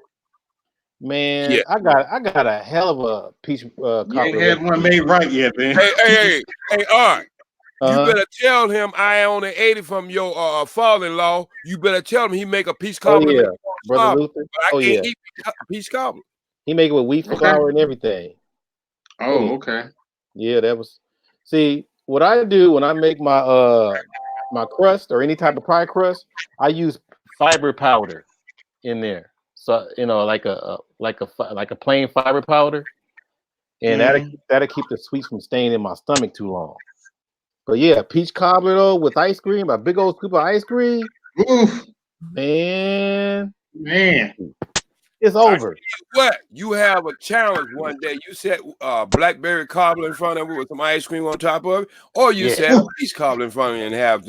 Speaker 1: Man,
Speaker 4: Yeah.
Speaker 1: I got a hell of a peach
Speaker 2: You ain't
Speaker 1: cobbler.
Speaker 2: had one made right yet, man.
Speaker 4: Hey, Art. You
Speaker 1: Uh-huh.
Speaker 4: better tell him I only ate it from your father-in-law. You better tell him he make a peach cobbler.
Speaker 1: Oh yeah, Brother Luther.
Speaker 4: But I can't eat peach cobbler.
Speaker 1: He make it with wheat flour and everything.
Speaker 2: Oh, okay.
Speaker 1: Yeah, that was. See, what I do when I make my my crust or any type of pie crust, I use fiber powder in there. So like a plain fiber powder, and that'll keep the sweets from staying in my stomach too long. But yeah, peach cobbler though with ice cream, a big old scoop of ice cream.
Speaker 2: Oof.
Speaker 1: Man,
Speaker 2: it's
Speaker 1: over.
Speaker 4: What? You have a challenge one day. You set blackberry cobbler in front of it with some ice cream on top of it, or you set a peach cobbler in front of it and have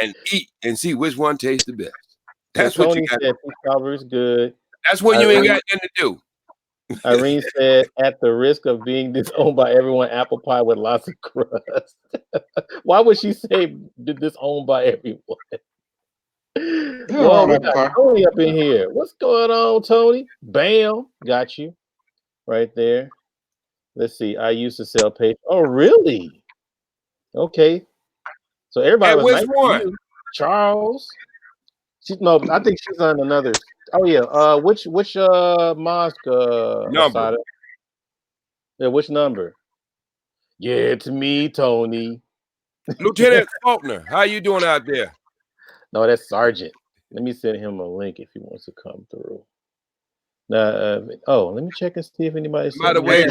Speaker 4: and eat and see which one tastes the best. That's what you got.
Speaker 1: Said peach cobbler is good.
Speaker 4: That's when you ain't got nothing to do.
Speaker 1: Irene said, at the risk of being disowned by everyone, apple pie with lots of crust. Why would she say disowned by everyone? Well, we got Tony up in here. What's going on, Tony? Bam. Got you. Right there. Let's see. I used to sell paper. Oh, really? Okay. So everybody was
Speaker 4: which
Speaker 1: nice
Speaker 4: one?
Speaker 1: to you. Charles. I think she's on another. Oh yeah. Which mosque
Speaker 4: number?
Speaker 1: Yeah, which number? Yeah, it's me, Tony.
Speaker 4: Lieutenant Faulkner, how you doing out there?
Speaker 1: No, that's Sergeant. Let me send him a link if he wants to come through. Now, let me check and see if anybody.
Speaker 4: By the way,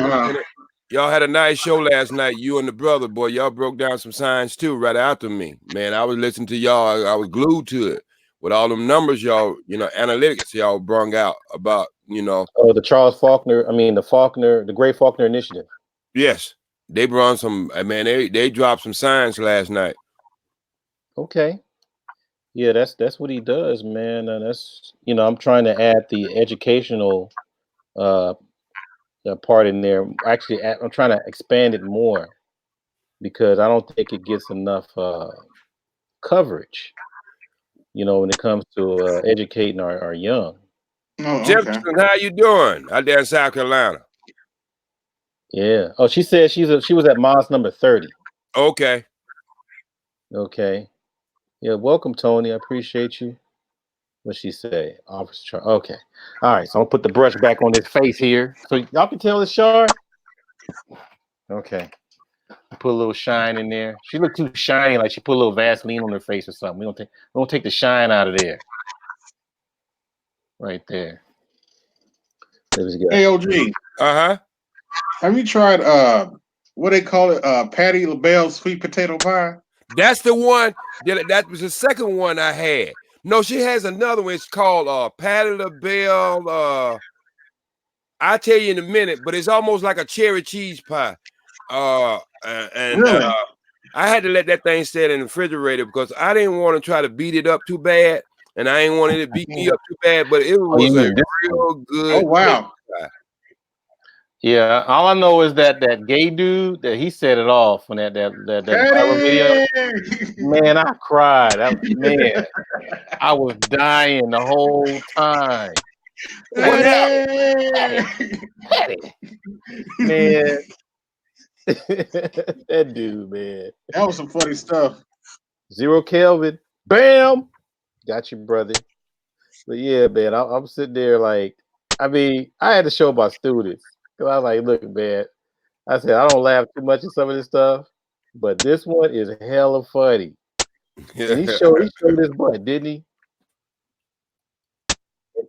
Speaker 4: y'all had a nice show last night. You and the brother, boy, y'all broke down some science too right after me. Man, I was listening to y'all. I was glued to it with all them numbers y'all, analytics y'all brung out about,
Speaker 1: Oh, the Charles Faulkner. I mean, the Great Faulkner Initiative.
Speaker 4: Yes, they brought some. Man, they dropped some science last night.
Speaker 1: Okay. Yeah, that's what he does, man. And that's I'm trying to add the educational part in there. Actually, I'm trying to expand it more because I don't think it gets enough coverage. When it comes to educating our young.
Speaker 4: Jefferson, how you doing out there in South Carolina?
Speaker 1: Yeah. Oh, she said she was at Mosque number 30.
Speaker 4: Okay.
Speaker 1: Okay. Yeah. Welcome, Tony. I appreciate you. What'd she say? Officer Char. Okay. All right. So I'm gonna put the brush back on his face here, so y'all can tell it's Char. Okay. Put a little shine in there. She looked too shiny, like she put a little Vaseline on her face or something. We're gonna take the shine out of there. Right there.
Speaker 2: Hey, OG.
Speaker 4: Uh-huh.
Speaker 2: Have you tried what they call it? Patty LaBelle's sweet potato pie?
Speaker 4: That's the one. That was the second one I had. No, she has another one. It's called Patty LaBelle. I'll tell you in a minute, but it's almost like a cherry cheese pie.
Speaker 2: Really?
Speaker 4: I had to let that thing sit in the refrigerator because I didn't want to try to beat it up too bad, and I didn't want it to beat me up too bad. But it was a real good.
Speaker 2: Oh wow!
Speaker 4: Pie.
Speaker 1: Yeah, all I know is that gay dude that he set it off on that viral video. Man, I cried. I was dying the whole time. Patty. Man. That dude, man.
Speaker 2: That was some funny stuff.
Speaker 1: 0 Kelvin. Bam! Got you, brother. But yeah, man, I'm sitting there like, I had to show my students. Cause I was like, look, man. I said, I don't laugh too much at some of this stuff, but this one is hella funny. And he showed his butt, didn't he?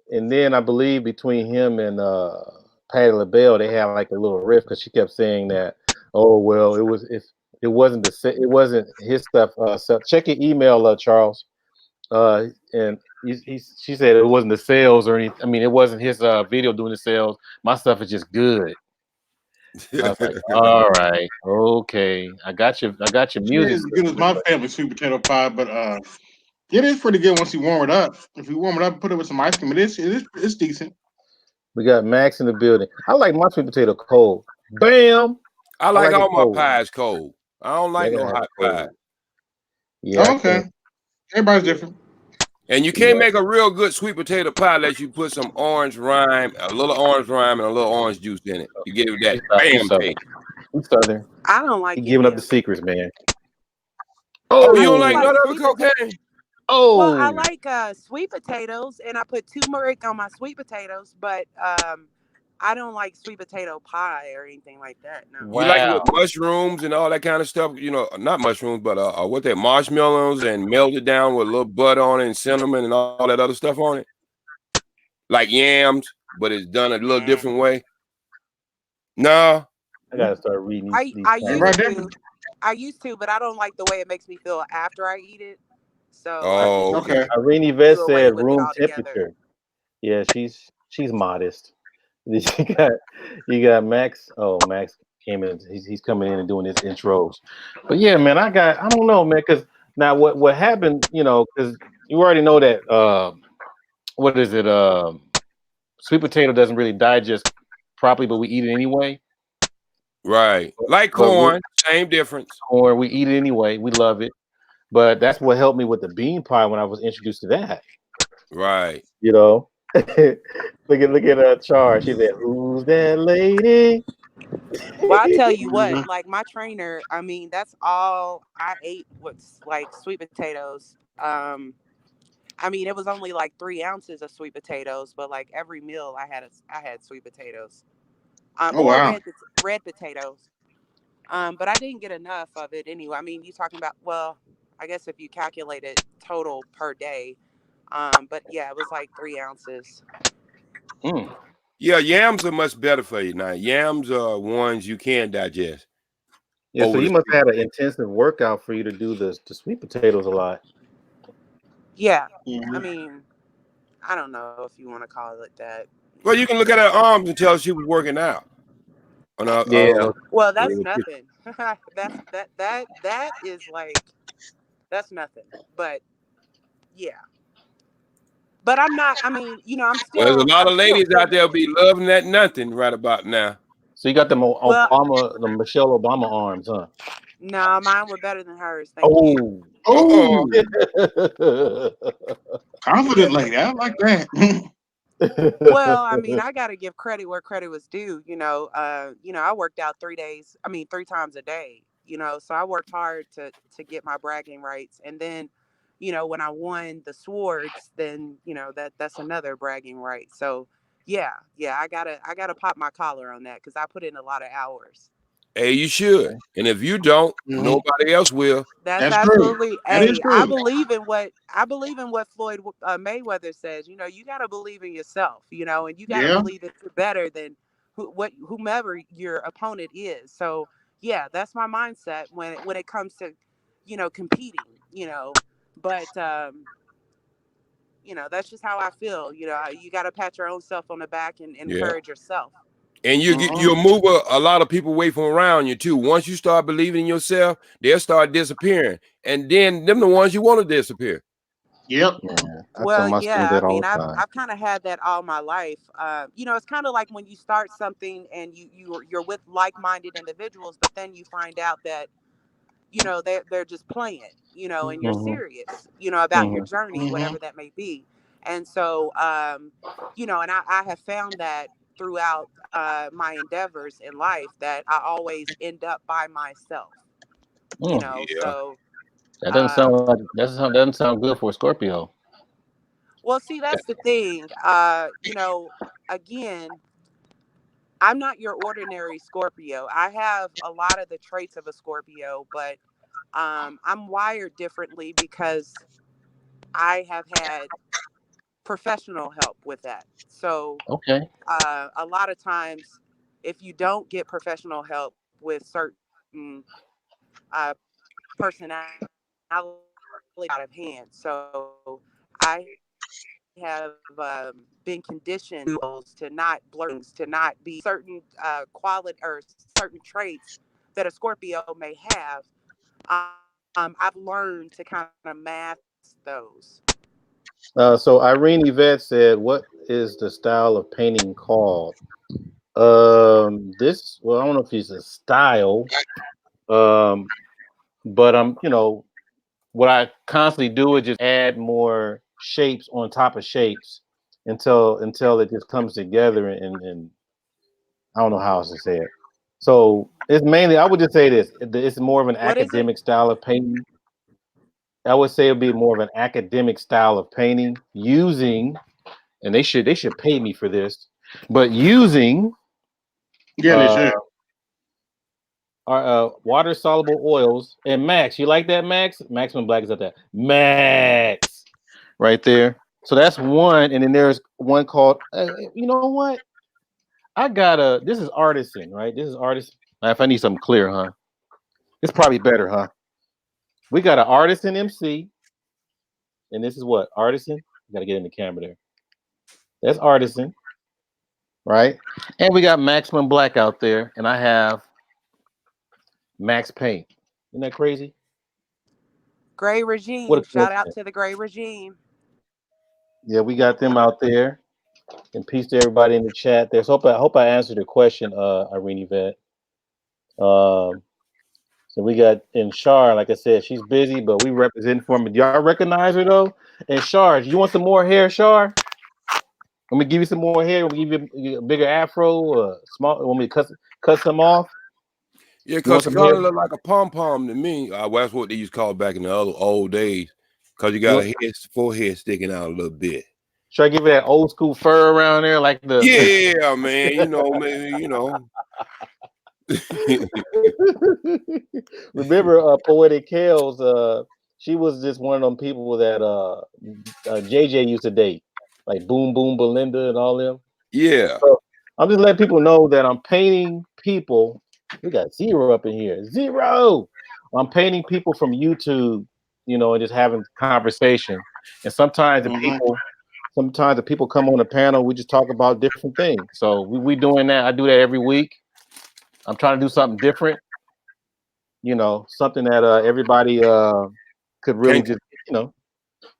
Speaker 1: And then I believe between him and Patti LaBelle, they had like a little riff because she kept saying that, oh well, It wasn't it wasn't his stuff. So check your email, Charles. And she said it wasn't the sales or anything. I mean, it wasn't his video doing the sales. My stuff is just good. I was like, all right, okay, I got your
Speaker 2: It ain't
Speaker 1: music
Speaker 2: as good as
Speaker 1: system,
Speaker 2: my
Speaker 1: but
Speaker 2: family sweet potato pie, but it is pretty good once you warm it up. If you warm it up and put it with some ice cream, it's decent.
Speaker 1: we got Max in the building. I like my sweet potato cold. Bam!
Speaker 4: I
Speaker 1: I
Speaker 4: like
Speaker 1: like it
Speaker 4: all my
Speaker 1: cold.
Speaker 4: pies cold. I don't
Speaker 1: Yeah, I
Speaker 4: like no
Speaker 1: gotta have it
Speaker 4: hot pie.
Speaker 1: cold. Yeah, I
Speaker 2: Oh, okay.
Speaker 1: can't.
Speaker 2: Everybody's
Speaker 1: Yeah,
Speaker 2: different.
Speaker 4: And you can't
Speaker 1: yeah.
Speaker 4: make a real good sweet potato pie unless you put some orange rind, a little orange rind, and a little orange juice in it. You give it
Speaker 1: You
Speaker 4: that
Speaker 1: stop. You
Speaker 4: bam
Speaker 1: southern.
Speaker 4: taste.
Speaker 1: You southern.
Speaker 3: I don't
Speaker 1: You
Speaker 3: like
Speaker 1: giving
Speaker 3: any
Speaker 1: up the
Speaker 3: of it.
Speaker 1: secrets, man.
Speaker 4: Oh,
Speaker 3: I
Speaker 4: you don't
Speaker 3: do
Speaker 4: like
Speaker 1: Oh,
Speaker 3: like
Speaker 4: none of it,
Speaker 3: sweet potato.
Speaker 4: cocaine?
Speaker 3: Well, I
Speaker 1: oh.
Speaker 3: like sweet potatoes, and I put turmeric on my sweet potatoes, but I don't like sweet potato pie or anything like that. No.
Speaker 4: You like it with
Speaker 1: Wow.
Speaker 4: mushrooms and all that kind of stuff? You know, not mushrooms, but what they marshmallows and melt it down with a little butter on it and cinnamon and all that other stuff on it, like yams, but it's done a little
Speaker 3: Nah.
Speaker 4: different way. No.
Speaker 1: I gotta start reading these
Speaker 3: I
Speaker 1: comments.
Speaker 3: used
Speaker 2: Everybody
Speaker 3: to,
Speaker 2: different.
Speaker 3: but I don't like the way it makes me feel after I eat it. So I
Speaker 4: Oh,
Speaker 3: just
Speaker 4: okay.
Speaker 2: Okay.
Speaker 1: Irene Vest
Speaker 3: do away
Speaker 1: said
Speaker 3: with it
Speaker 1: room
Speaker 3: altogether.
Speaker 1: temperature. Yeah, she's modest. You got you got Max. Oh, Max came in. He's coming in and doing his intros. But yeah, man, I don't know, man, because now what happened, because you already know that what is it? Sweet potato doesn't really digest properly, but we eat it anyway.
Speaker 4: Right. Like
Speaker 1: But
Speaker 4: corn, same difference.
Speaker 1: corn, we eat it anyway. We love it. But that's what helped me with the bean pie when I was introduced to that.
Speaker 4: Right.
Speaker 1: You know, look at Char. She said, "Who's that lady?"
Speaker 3: Well, I tell you what,
Speaker 2: Mhm.
Speaker 3: like my trainer, I mean, that's all I ate was like sweet potatoes. I mean, it was only like 3 ounces of sweet potatoes, but like every meal I had sweet potatoes,
Speaker 2: Oh
Speaker 3: or
Speaker 2: wow.
Speaker 3: red potatoes. But I didn't get enough of it anyway. I mean, you talking about, well, I guess if you calculate it total per day, but yeah, it was like 3 ounces.
Speaker 1: Mm.
Speaker 4: Yeah, yams are much better for you now. Yams are ones you can digest
Speaker 1: Yeah, so
Speaker 4: over the
Speaker 1: you must
Speaker 4: sweet
Speaker 1: have had an
Speaker 4: potato.
Speaker 1: intensive workout for you to do the sweet potatoes a lot.
Speaker 3: Yeah, I
Speaker 2: Mhm.
Speaker 3: mean, I don't know if you want to call it that.
Speaker 4: Well, you can look at her arms and tell she was working out on
Speaker 1: Yeah,
Speaker 3: Well,
Speaker 4: a
Speaker 3: that's
Speaker 4: little picture.
Speaker 3: nothing. That is like that's nothing. But yeah, but I'm not. I mean,
Speaker 4: Well, there's a lot
Speaker 3: I'm
Speaker 4: of
Speaker 3: still
Speaker 4: ladies out
Speaker 3: fit
Speaker 4: there
Speaker 3: though.
Speaker 4: be loving that nothing right about now.
Speaker 1: so you got them
Speaker 3: Well,
Speaker 1: Obama, the Michelle Obama arms, huh?
Speaker 3: no, mine were better than hers. Thank you.
Speaker 1: Oh,
Speaker 4: Uh-oh.
Speaker 2: Oh, confident lady. I like that.
Speaker 3: Well, I mean, I got to give credit where credit was due. I worked out 3 days. I mean, 3 times a day. So I worked hard to get my bragging rights, and then, when I won the swords, then that's another bragging right. So, yeah, I gotta pop my collar on that because I put in a lot of hours.
Speaker 4: Hey, you should.
Speaker 1: okay.
Speaker 4: And if you don't,
Speaker 2: Mhm.
Speaker 4: nobody else will.
Speaker 3: That's
Speaker 2: That's true.
Speaker 3: absolutely.
Speaker 2: That is
Speaker 3: Hey,
Speaker 2: true.
Speaker 3: I believe in what Floyd Mayweather says. You got to believe in yourself. And you got to
Speaker 2: Yeah.
Speaker 3: believe that you're better than whomever your opponent is. So yeah, that's my mindset when it comes to competing. But that's just how I feel. You got to pat your own self on the back and
Speaker 4: Yeah.
Speaker 3: encourage yourself.
Speaker 4: And
Speaker 2: Mhm.
Speaker 4: you'll move a lot of people away from around you too. Once you start believing in yourself, they'll start disappearing. And then them the ones you want to disappear.
Speaker 2: Yep.
Speaker 1: Yeah, I tell
Speaker 3: Well,
Speaker 1: my students
Speaker 3: yeah. I
Speaker 1: that all
Speaker 3: mean,
Speaker 1: the
Speaker 3: I've
Speaker 1: time.
Speaker 3: I've kind of had that all my life. It's kind of like when you start something and you're with like-minded individuals, but then you find out that they're just playing, and you're
Speaker 1: Hmm.
Speaker 3: serious, about your
Speaker 1: Hmm.
Speaker 3: journey,
Speaker 2: Mhm.
Speaker 3: whatever that may be. And so, and I have found that throughout my endeavors in life that I always end up by myself.
Speaker 1: Mm.
Speaker 4: Yeah.
Speaker 3: So
Speaker 1: That doesn't
Speaker 3: um,
Speaker 1: sound like doesn't sound good for a Scorpio.
Speaker 3: well, see, that's the thing. Again, I'm not your ordinary Scorpio. I have a lot of the traits of a Scorpio, but I'm wired differently because I have had professional help with that. So
Speaker 1: Okay.
Speaker 3: a lot of times, if you don't get professional help with certain personality out of hand. So I have been conditioned to not blur things, to not be certain quality or certain traits that a Scorpio may have. I've learned to kind of mask those.
Speaker 1: So Irene Yvette said, "What is the style of painting called?" This, well, I don't know if it's a style, um, but what I constantly do is just add more shapes on top of shapes until it just comes together, and I don't know how else to say it. So it's mainly, I would just say this: it's more of an
Speaker 3: What is it?
Speaker 1: academic style of painting. I would say it'd be more of an academic style of painting using, and they should pay me for this, but using
Speaker 2: Yeah, they
Speaker 1: uh,
Speaker 2: should.
Speaker 1: water soluble oils. And Max, you like that, Max? Maximum Black is at that. Max, right there. So that's one, and then there's one called. You know what? I got a. This is artisan, right? This is artisan. If I need something clear, huh? It's probably better, huh? We got an artisan MC, and this is what artisan. You got to get in the camera there. That's artisan, right? And we got Maximum Black out there, and I have Max Paint. Isn't that crazy?
Speaker 3: Gray
Speaker 1: What a
Speaker 3: regime. Shout out
Speaker 1: coincidence.
Speaker 3: to the gray regime.
Speaker 1: Yeah, we got them out there. And peace to everybody in the chat there. So I hope I answered the question, Irene Vet. Um, so we got in Char, like I said, she's busy, but we represent for me. Do y'all recognize her though? And Char, you want some more hair, Char? Let me give you some more hair. We give you a bigger afro, small. Want me to cut some off?
Speaker 4: Yeah,
Speaker 1: You want
Speaker 4: because it
Speaker 1: some hair?
Speaker 4: kind of look like a pom pom to me. Well, that's what they used to call it back in the old days. Because you
Speaker 1: You
Speaker 4: got
Speaker 1: want,
Speaker 4: a forehead sticking out a little bit.
Speaker 1: should I give you that old school fur around there, like the?
Speaker 4: Yeah, man.
Speaker 1: Remember, Poetic Kales? She was just one of them people that JJ used to date, like Boom Boom Belinda and all them.
Speaker 4: Yeah.
Speaker 1: So I'm just letting people know that I'm painting people. We got zero up in here. Zero. I'm painting people from YouTube, and just having conversation. And
Speaker 2: Hmm.
Speaker 1: sometimes the people come on the panel. We just talk about different things. So we doing that. I do that every week. I'm trying to do something different. Something that everybody could really
Speaker 4: Can
Speaker 1: just,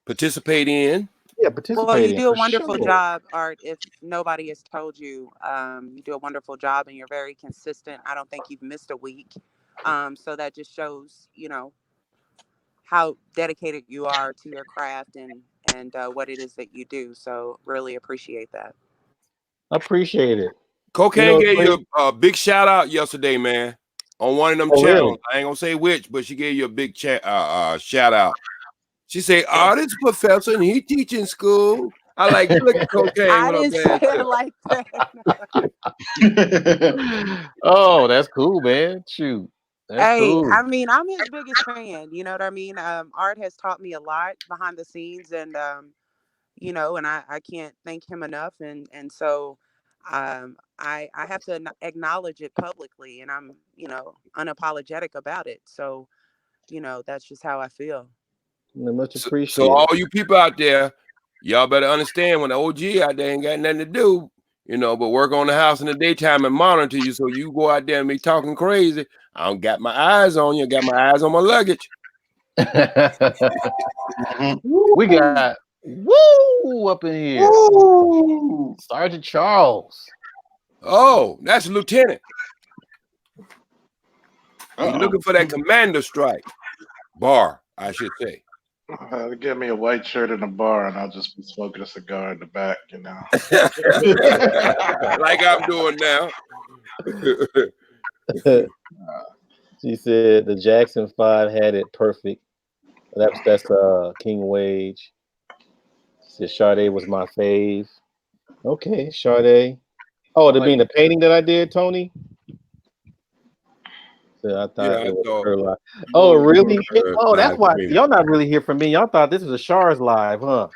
Speaker 4: participate in.
Speaker 1: yeah,
Speaker 3: Well,
Speaker 1: participate
Speaker 3: you
Speaker 1: in
Speaker 3: do a
Speaker 1: for
Speaker 3: wonderful
Speaker 1: sure.
Speaker 3: job, Art. If nobody has told you, you do a wonderful job and you're very consistent. I don't think you've missed a week. So that just shows, how dedicated you are to your craft and what it is that you do. So really appreciate that.
Speaker 1: I appreciate it.
Speaker 4: Cocaine
Speaker 1: It's
Speaker 4: gave
Speaker 1: great.
Speaker 4: you a big shout out yesterday, man, on one of them
Speaker 1: Oh, really?
Speaker 4: channels. I ain't gonna say which, but she gave you a big shout out. She say, "Artist professor, and he teaching school." I like, look at Cocaine
Speaker 3: I
Speaker 4: with her
Speaker 3: didn't say
Speaker 4: bad
Speaker 3: it
Speaker 4: self.
Speaker 3: like that.
Speaker 1: Oh, that's cool, man. Shoot, that's
Speaker 3: Hey,
Speaker 1: cool.
Speaker 3: I mean, I'm his biggest fan. You know what I mean? Art has taught me a lot behind the scenes, and I can't thank him enough. And so, I have to acknowledge it publicly, and I'm unapologetic about it. So, that's just how I feel.
Speaker 1: Much
Speaker 4: So
Speaker 1: appreciated.
Speaker 4: all you people out there, y'all better understand when the OG out there ain't got nothing to do, but work on the house in the daytime and monitor you. So you go out there and be talking crazy. I don't got my eyes on you. Got my eyes on my luggage.
Speaker 1: We got woo up in here,
Speaker 2: Woo!
Speaker 1: Sergeant Charles.
Speaker 4: Oh, that's a lieutenant. He's
Speaker 2: Uh-oh.
Speaker 4: looking for that commander strike bar, I should say.
Speaker 5: Give me a white shirt in a bar, and I'll just be smoking a cigar in the back.
Speaker 4: Like I'm doing now.
Speaker 1: She said the Jackson Five had it perfect. That's King Wage. She said Sade was my fave. Okay, Sade. Oh, to
Speaker 4: Like,
Speaker 1: being the painting that I did, Tony. So I thought
Speaker 4: yeah, I
Speaker 1: it was
Speaker 4: thought
Speaker 1: her live. Oh,
Speaker 4: more
Speaker 1: really? Oh, that's
Speaker 4: live
Speaker 1: why
Speaker 4: streaming.
Speaker 1: y'all not really here for me. Y'all thought this was a Shar's live, huh?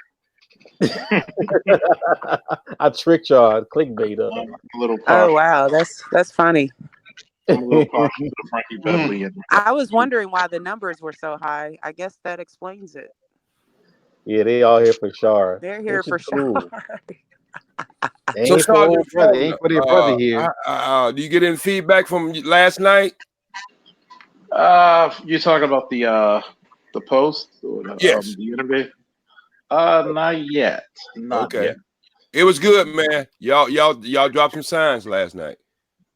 Speaker 1: I tricked y'all. Clickbait.
Speaker 5: Little
Speaker 3: Oh
Speaker 5: partial.
Speaker 3: wow, that's funny.
Speaker 5: I'm a little partial to the Frankie Beverly. And
Speaker 3: I was wondering why the numbers were so high. I guess that explains it.
Speaker 1: Yeah, they all here for Char,
Speaker 3: They're here
Speaker 1: which is
Speaker 3: for sure.
Speaker 1: cool. They
Speaker 4: So
Speaker 1: ain't for
Speaker 4: Sergeant
Speaker 1: old brother. They
Speaker 4: Faulkner,
Speaker 1: ain't for their brother here.
Speaker 4: do you get any feedback from last night?
Speaker 5: you talking about the post or
Speaker 4: Yes.
Speaker 5: the interview? Not yet. Not
Speaker 4: Okay.
Speaker 5: yet.
Speaker 4: It was good, man. Y'all dropped some signs last night.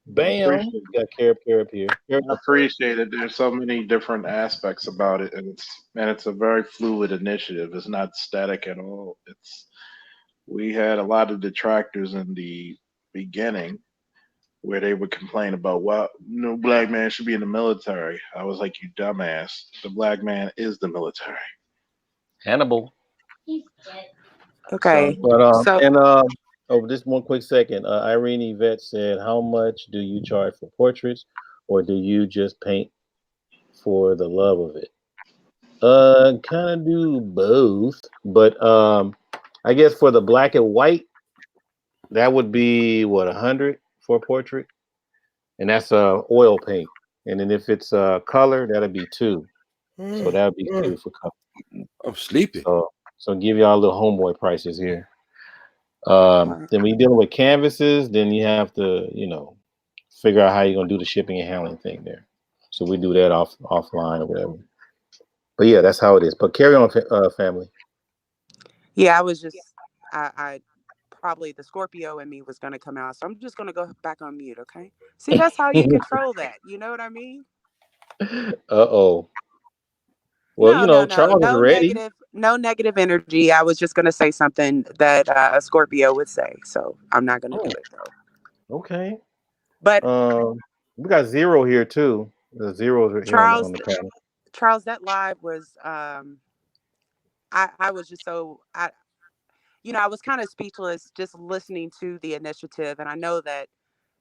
Speaker 1: Bam.
Speaker 5: Appreciate it.
Speaker 1: Got Care up here.
Speaker 5: I appreciate it. There's so many different aspects about it, and it's a very fluid initiative. It's not static at all. We had a lot of detractors in the beginning where they would complain about, well, no black man should be in the military. I was like, you dumbass. The black man is the military.
Speaker 1: Hannibal.
Speaker 3: Okay.
Speaker 1: But
Speaker 3: So
Speaker 1: just one quick second. Irene Yvette said, "How much do you charge for portraits, or do you just paint for the love of it?" Kind of do both, but I guess for the black and white, that would be what 100 for a portrait, and that's oil paint. And then if it's color, that'd be two. So that would be two for color.
Speaker 4: I'm sleepy.
Speaker 1: So give y'all a little homeboy prices here.
Speaker 3: Right.
Speaker 1: Then when you're dealing with canvases, then you have to, figure out how you're gonna do the shipping and handling thing there. So we do that offline or whatever. But yeah, that's how it is. But carry on, family.
Speaker 3: yeah, I was just I probably the Scorpio in me was gonna come out. So I'm just gonna go back on mute, okay? See, that's how you control that. You know what I mean?
Speaker 1: Oh. Well,
Speaker 3: No,
Speaker 1: Charles is ready.
Speaker 3: no negative energy. I was just gonna say something that a Scorpio would say. So I'm not gonna do
Speaker 1: Oh,
Speaker 3: it though.
Speaker 1: okay.
Speaker 3: But
Speaker 1: We got Zero here too. The Zero's right here on
Speaker 3: Charles,
Speaker 1: the panel.
Speaker 3: that live was I was just so I was kind of speechless just listening to the initiative, and I know that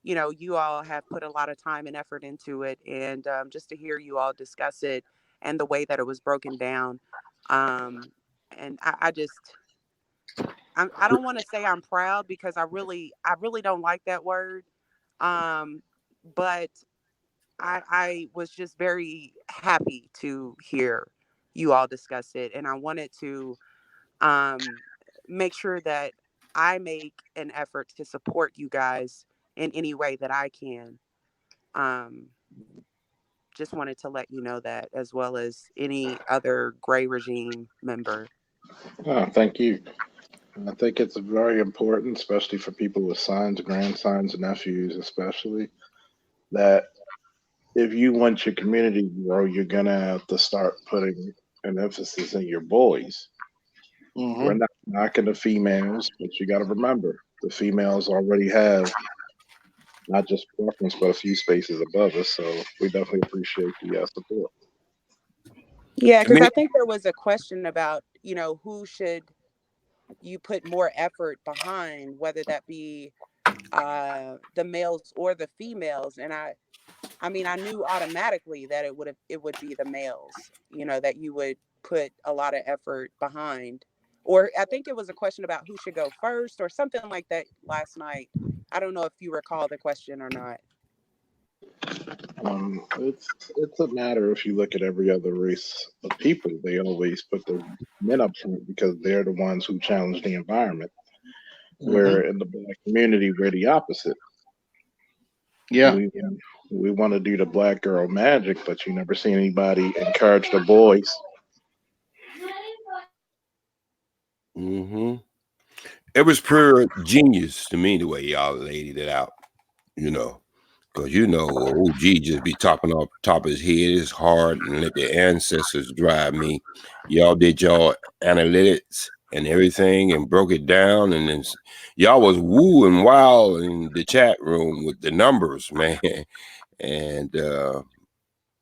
Speaker 3: you all have put a lot of time and effort into it, and just to hear you all discuss it and the way that it was broken down, um, and I don't want to say I'm proud because I really don't like that word, but I was just very happy to hear you all discuss it, and I wanted to um, make sure that I make an effort to support you guys in any way that I can. Um, just wanted to let you know that, as well as any other gray regime member.
Speaker 5: Oh, thank you. And I think it's very important, especially for people with sons, grandsons, nephews, especially, that if you want your community to grow, you're gonna have to start putting an emphasis in your boys. We're not knocking the females, but you got to remember the females already have not just preference, but a few spaces above us. So we definitely appreciate the support.
Speaker 3: Yeah,
Speaker 4: I
Speaker 3: because
Speaker 4: mean,
Speaker 3: I think there was a question about, who should you put more effort behind, whether that be the males or the females. And I mean, I knew automatically that it would be the males, that you would put a lot of effort behind. Or I think it was a question about who should go first or something like that last night. I don't know if you recall the question or not.
Speaker 5: It's a matter if you look at every other race of people, they always put the men up front because they're the ones who challenge the environment. Where in the black community, we're the opposite.
Speaker 2: Yeah.
Speaker 5: We want to do the black girl magic, but you never see anybody encourage the boys.
Speaker 4: mm-hmm. It was pure genius to me the way y'all laid it out, because OG just be talking off the top of his head. It's hard and let the ancestors drive me. Y'all did y'all analytics and everything and broke it down, and then y'all was woo and wow in the chat room with the numbers, man. And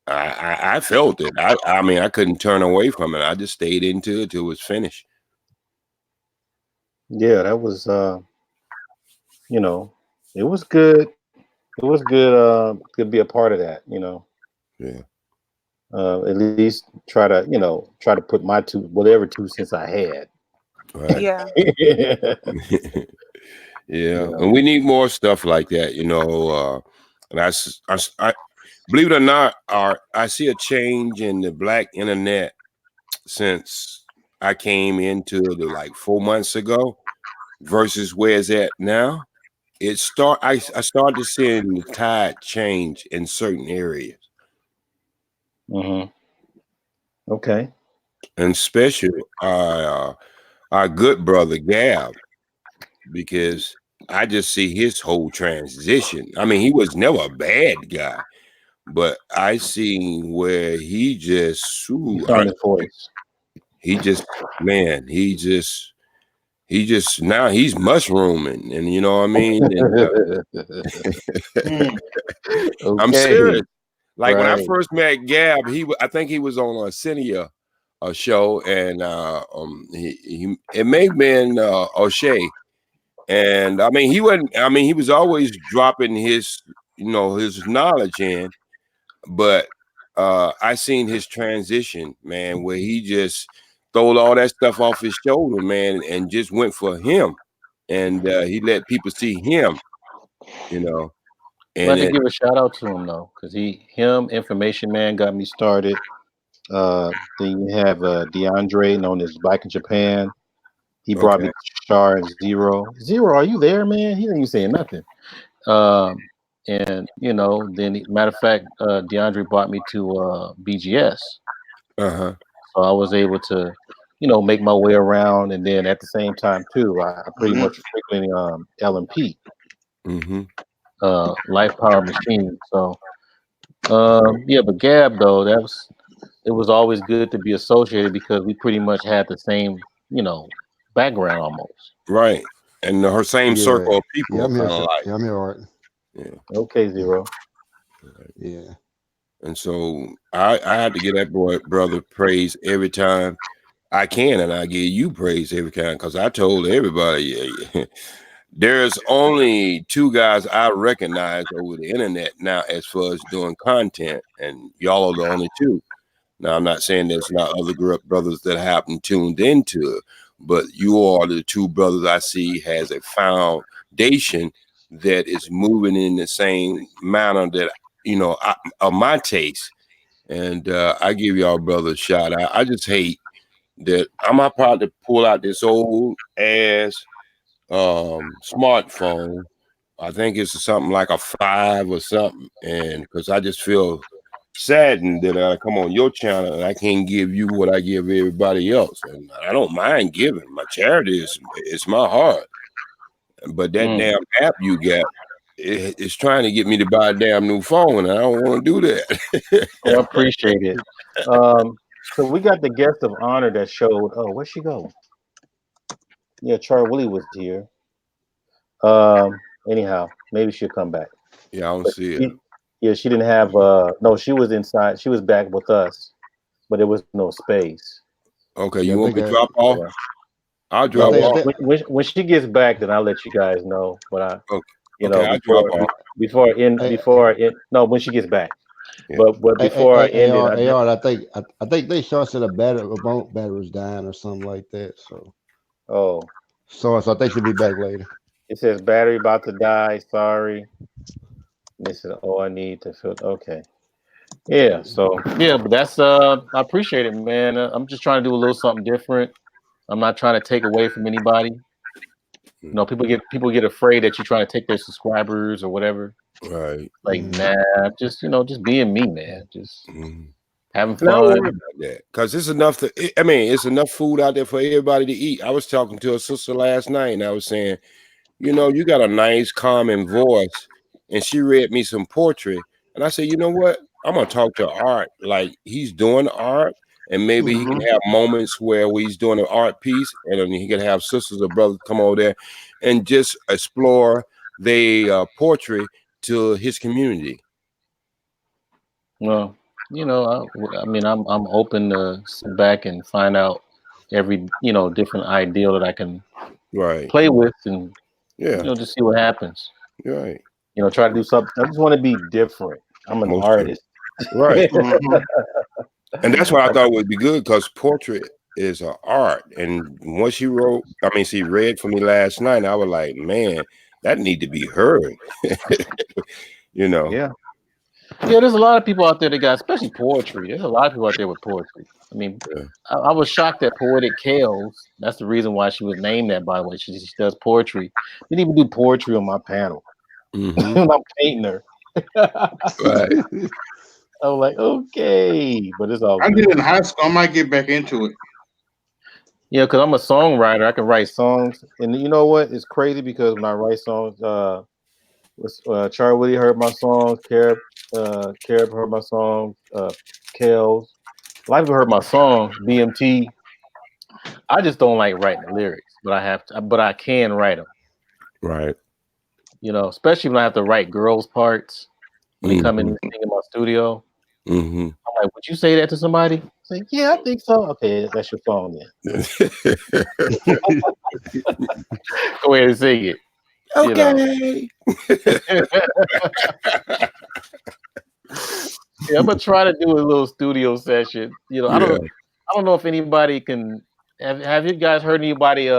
Speaker 4: I felt it. I mean, I couldn't turn away from it. I just stayed into it till it was finished.
Speaker 1: Yeah, that was it was good. It was good. Could be a part of that.
Speaker 4: Yeah.
Speaker 1: At least try to put my whatever 2 cents I had.
Speaker 4: Right.
Speaker 3: Yeah.
Speaker 4: Yeah, and we need more stuff like that. And I believe it or not, I see a change in the black internet since I came into the like 4 months ago versus where it's at now. I started seeing the tide change in certain areas,
Speaker 1: Mm-hmm. Okay.
Speaker 4: and especially our good brother Gab, because I just see his whole transition. I mean, he was never a bad guy, but I seen where he just,
Speaker 1: He found his voice.
Speaker 4: he just, man, he just now he's mushrooming, and you know what I mean. And
Speaker 2: Mm.
Speaker 4: I'm
Speaker 1: Okay.
Speaker 4: serious. Like when I
Speaker 1: Right.
Speaker 4: first met Gab, I think he was on a Cinia show, and it may have been O'Shea. And I mean, he wasn't. I mean, he was always dropping his, his knowledge in. But I seen his transition, man, where he just throwed all that stuff off his shoulder, man, and just went for him, and he let people see him, you know.
Speaker 1: But I
Speaker 4: And
Speaker 1: had to give a shout out to him though, because Information Man, got me started. Then you have DeAndre, known as Black in Japan. He brought me
Speaker 4: okay,
Speaker 1: to Char and Zero. Zero, are you there, man? He ain't even saying nothing. And then matter of fact, DeAndre brought me to BGS,
Speaker 4: uh-huh,
Speaker 1: so I was able to, make my way around. And then at the same time too, I pretty
Speaker 2: Mhm.
Speaker 1: much frequenting LMP,
Speaker 4: mm-hmm,
Speaker 1: Life Power Machine. So yeah, but Gab though, it was always good to be associated because we pretty much had the same, background almost.
Speaker 4: right, and her same
Speaker 6: Yeah.
Speaker 4: circle of
Speaker 6: Yeah,
Speaker 4: people,
Speaker 6: I'm here,
Speaker 4: kind of
Speaker 6: sir.
Speaker 4: like,
Speaker 6: Yeah, I'm here, all right.
Speaker 4: yeah.
Speaker 1: Okay, Zero.
Speaker 6: Yeah.
Speaker 4: And so I had to give that brother praise every time I can, and I give you praise every time because I told everybody. There's only two guys I recognize over the internet now as far as doing content, and y'all are the only two. Now, I'm not saying there's not other brothers that happen tuned into it, but you are the two brothers I see has a foundation that is moving in the same manner that, of my taste. And I give y'all brothers a shot. I just hate that I'm not proud to pull out this old ass smartphone. I think it's something like a 5 or something, and because I just feel saddened that I come on your channel and I can't give you what I give everybody else, and I don't mind giving. My charity is it's my heart, but that
Speaker 1: Mm.
Speaker 4: damn app you got, it's trying to get me to buy a damn new phone, and I don't want to do that.
Speaker 1: Well, I appreciate it. So we got the guest of honor that showed. Oh, where'd she go? Yeah, Char Willie was here. Anyhow, maybe she'll come back.
Speaker 4: Yeah, I don't
Speaker 1: But
Speaker 4: see it.
Speaker 1: yeah, she didn't have. No, she was inside. She was back with us, but there was no space.
Speaker 4: Okay,
Speaker 6: Yeah,
Speaker 4: you
Speaker 6: I
Speaker 4: want
Speaker 6: think
Speaker 4: me to drop off?
Speaker 1: Yeah.
Speaker 4: I'll
Speaker 6: yeah,
Speaker 4: drop off.
Speaker 1: When she gets back, then I'll let you guys know. But
Speaker 4: Okay, okay, I'll drop
Speaker 1: before
Speaker 4: off.
Speaker 6: hey,
Speaker 1: no, when she gets back.
Speaker 4: Yeah.
Speaker 1: But before I end it,
Speaker 6: I think they short said a remote battery's dying or something like that.
Speaker 1: oh,
Speaker 6: So I think she'll be back later.
Speaker 1: it says battery about to die. Sorry. This is all I need to fill. Okay. Yeah. So yeah, but that's I appreciate it, man. I'm just trying to do a little something different. I'm not trying to take away from anybody. People get afraid that you're trying to take their subscribers or whatever.
Speaker 4: Right.
Speaker 1: Like,
Speaker 6: Mm.
Speaker 1: nah, just being me, man. Just
Speaker 4: Mhm.
Speaker 1: having
Speaker 4: And I don't
Speaker 1: fun.
Speaker 4: worry about that because it's enough I mean, it's enough food out there for everybody to eat. I was talking to a sister last night and I was saying, you got a nice, calming voice. And she read me some poetry. And I said, you know what? I'm going to talk to Art like he's doing art. And maybe he can
Speaker 2: Mhm.
Speaker 4: have moments where he's doing an art piece and then he can have sisters or brothers come over there and just explore the poetry to his community.
Speaker 1: Well, I mean, I'm open to sit back and find out every different ideal that I can
Speaker 4: Right.
Speaker 1: play with and
Speaker 4: Yeah.
Speaker 1: just see what happens.
Speaker 4: Right.
Speaker 1: Try to do something. I just want to be different. I'm an
Speaker 4: Most true.
Speaker 1: artist.
Speaker 4: Right.
Speaker 2: Mhm.
Speaker 4: And that's what I thought would be good because portrait is an art. And what she read for me last night, I was like, man, that need to be heard. You know.
Speaker 1: Yeah. Yeah, there's a lot of people out there that got, especially poetry. There's a lot of people out there with poetry. I mean,
Speaker 4: Yeah.
Speaker 1: I was shocked at Poetic Kales. That's the reason why she was named that, by the way. She does poetry. Didn't even do poetry on my panel.
Speaker 4: Mm-hmm.
Speaker 1: When I'm painting her.
Speaker 4: Right.
Speaker 1: I was like, okay, but it's all
Speaker 2: I
Speaker 1: good.
Speaker 2: did in high school. I might get back into it.
Speaker 1: Yeah, because I'm a songwriter. I can write songs, and you know what? It's crazy because when I write songs, Char Willie heard my songs, Carib heard my songs, Kels. A lot of people heard my songs, BMT. I just don't like writing the lyrics, but I have to, but I can write them.
Speaker 4: Right.
Speaker 1: You know, especially when I have to write girls' parts when they come in and sing in my studio.
Speaker 4: Mm-hmm.
Speaker 1: I'm like, would you say that to somebody? Say, yeah, I think so. Okay, that's your song then. Go ahead and sing it.
Speaker 4: Okay.
Speaker 1: Yeah, I'm gonna try to do a little studio session. You know, I don't know if anybody can have you guys heard anybody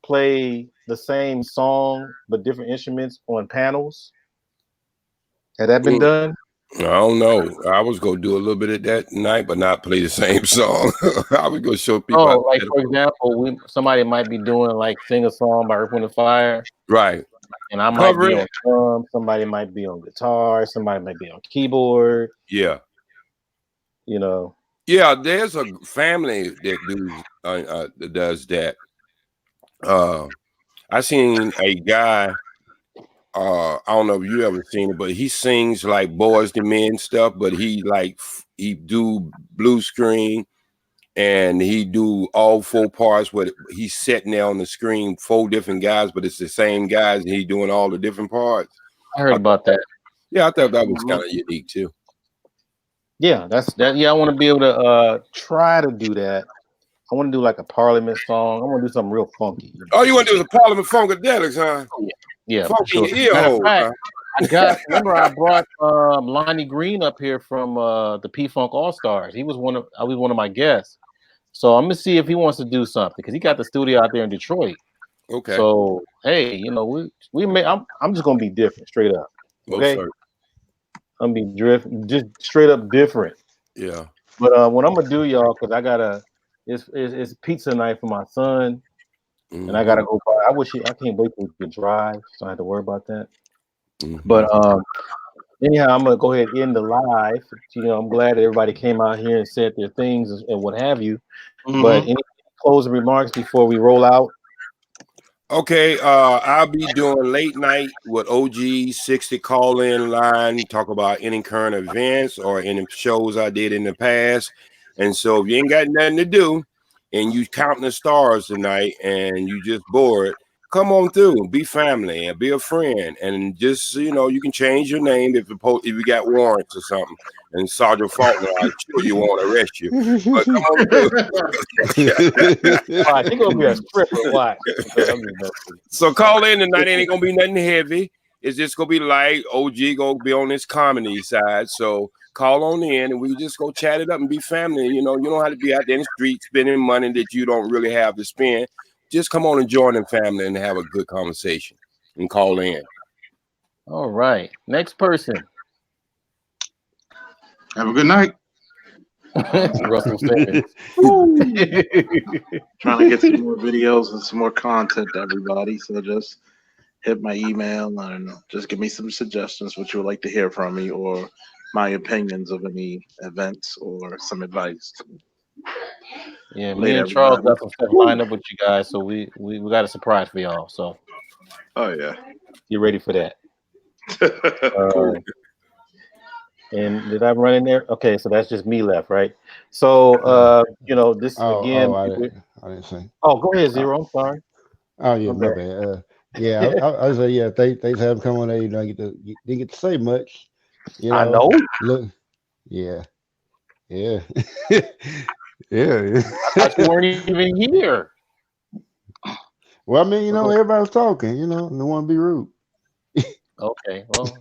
Speaker 1: play the same song but different instruments on panels? Had that been done?
Speaker 4: I don't know. I was gonna do a little bit of that tonight, but not play the same song. I was gonna show people.
Speaker 1: Oh, like for example, somebody might be doing like sing a song by Earth, Wind and Fire,
Speaker 4: right,
Speaker 1: and I might
Speaker 4: cover
Speaker 1: be
Speaker 4: it.
Speaker 1: on drums. Somebody might be on guitar. Somebody might be on keyboard.
Speaker 4: Yeah,
Speaker 1: you know.
Speaker 4: Yeah, there's a family that does that. I seen a guy. I don't know if you ever seen it, but he sings like Boys to Men stuff. But he do blue screen, and he do all 4 parts. Where he's sitting there on the screen, 4 different guys, but it's the same guys, and he doing all the different parts.
Speaker 1: I heard about that.
Speaker 4: Yeah, I thought that was kind of unique too.
Speaker 1: Yeah, that's that. Yeah, I want to be able to try to do that. I want to do like a Parliament song. I want to do something real funky.
Speaker 4: Oh, you want to do the Parliament Funkadelics, huh?
Speaker 1: Yeah,
Speaker 4: for sure.
Speaker 1: Matter of fact, remember I brought Lonnie Green up here from the P Funk All Stars. He was one of my guests. So I'm gonna see if he wants to do something because he got the studio out there in Detroit.
Speaker 4: Okay.
Speaker 1: So hey, you know we may I'm just gonna be different, straight up. Okay. I'm gonna be just straight up different.
Speaker 4: Yeah.
Speaker 1: But what I'm gonna do, y'all, because I gotta it's pizza night for my son. And I gotta go by. I can't wait till we can drive, so I don't have to worry about that. But anyhow, I'm gonna go ahead and end the live. You know, I'm glad that everybody came out here and said their things and what have you. But any closing remarks before we roll out?
Speaker 4: Okay, I'll be doing late night with OG 60 call-in line, talk about any current events or any shows I did in the past. And so if you ain't got nothing to do and you counting the stars tonight and you just bored, come on through, be family and be a friend. And just, you can change your name if you got warrants or something. And Sergeant Faulkner, I'm sure you won't arrest you. But come on through.
Speaker 1: Watch, it's gonna be a stripper. Watch.
Speaker 4: So call in tonight. Ain't gonna be nothing heavy. It's just gonna be light. OG gonna be on this comedy side. So call on in and we just go chat it up and be family. You don't have to be out there in the street spending money that you don't really have to spend. Just come on and join the family and have a good conversation and call in.
Speaker 1: All right. Next person.
Speaker 2: Have a good night.
Speaker 1: Russell Simmons.
Speaker 5: Trying to get some more videos and some more content to everybody. So just hit my email and just give me some suggestions what you would like to hear from me or my opinions of any events or some advice.
Speaker 1: Yeah, me and Charles got some stuff lined up with you guys, so we got a surprise for y'all. So
Speaker 5: yeah,
Speaker 1: get ready for that. And did I run in there? Okay, so that's just me left, right? So this again.
Speaker 6: I didn't say.
Speaker 1: Oh, go ahead, Zero. I'm sorry.
Speaker 6: Oh yeah, my bad. Yeah, I was like, yeah, thanks for having come on there. You know, didn't get to say much.
Speaker 1: I know.
Speaker 6: Look, yeah. Yeah.
Speaker 1: I weren't even here.
Speaker 6: Well, I mean, everybody's talking, and don't want to be rude.
Speaker 1: Okay, well,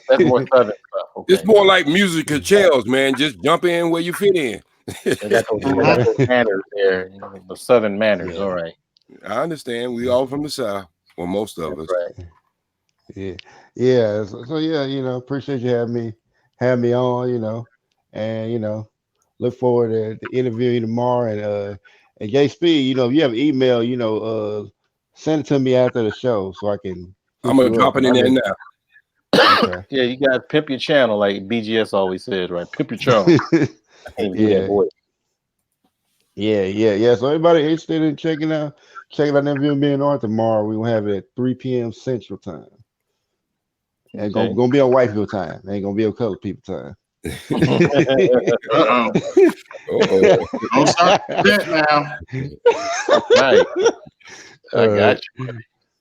Speaker 1: that's more southern stuff. Okay.
Speaker 4: It's more like musical chairs, man. Just jump in where you fit in.
Speaker 1: Got those manners there, the southern manners.
Speaker 6: Yeah.
Speaker 1: All right.
Speaker 4: I understand. We all from the South. Well, most of us.
Speaker 1: Right.
Speaker 6: Yeah, yeah. So yeah, appreciate you having me on, and look forward to the interview tomorrow. And Jay Speed, if you have an email, send it to me after the show so I can
Speaker 4: I'm
Speaker 6: hit
Speaker 4: gonna
Speaker 6: you up.
Speaker 4: drop it in there now.
Speaker 6: Okay.
Speaker 1: Yeah, you got to pimp your channel, like BGS always says, right? Pimp your channel. I can't even do that
Speaker 6: Yeah,
Speaker 1: voice.
Speaker 6: yeah. So everybody interested in checking out the interview being on tomorrow, we will have it at 3 p.m. Central Time. And
Speaker 1: Okay.
Speaker 6: gonna be on white people time. Ain't gonna be on colored people time.
Speaker 2: Uh-oh.
Speaker 4: Oh,
Speaker 2: Don't start that now.
Speaker 1: Right. I
Speaker 6: All right.
Speaker 1: got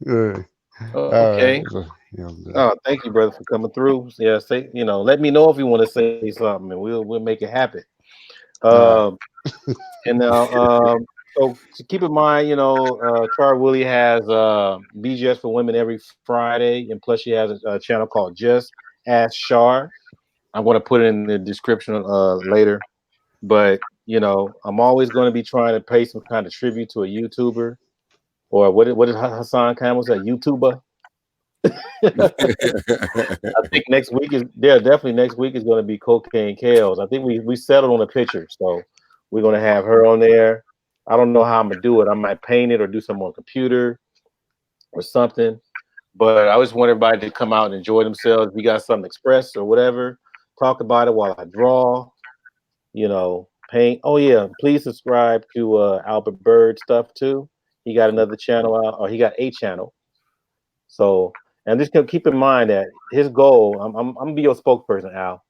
Speaker 6: All
Speaker 1: you.
Speaker 6: right.
Speaker 1: Okay.
Speaker 6: So, I'm done.
Speaker 1: Oh, thank you, brother, for coming through. Yeah, say let me know if you want to say something, and we'll make it happen.
Speaker 6: All right.
Speaker 1: Um, and now, so keep in mind, Char Willie has BGS for Women every Friday, and plus she has a channel called Just Ask Char. I'm going to put it in the description later, but I'm always going to be trying to pay some kind of tribute to a YouTuber, or what did Hassan Khan was that YouTuber? I think next week is definitely next week is going to be Cocaine Kales. I think we settled on a picture, so we're going to have her on there. I don't know how I'm gonna do it. I might paint it or do something on computer or something. But I just want everybody to come out and enjoy themselves. If you got something to express or whatever, talk about it while I draw. Paint. Oh yeah, please subscribe to Albert Bird stuff too. He got another channel out, or he got a channel. So, and just keep in mind that his goal. I'm gonna be your spokesperson, Al.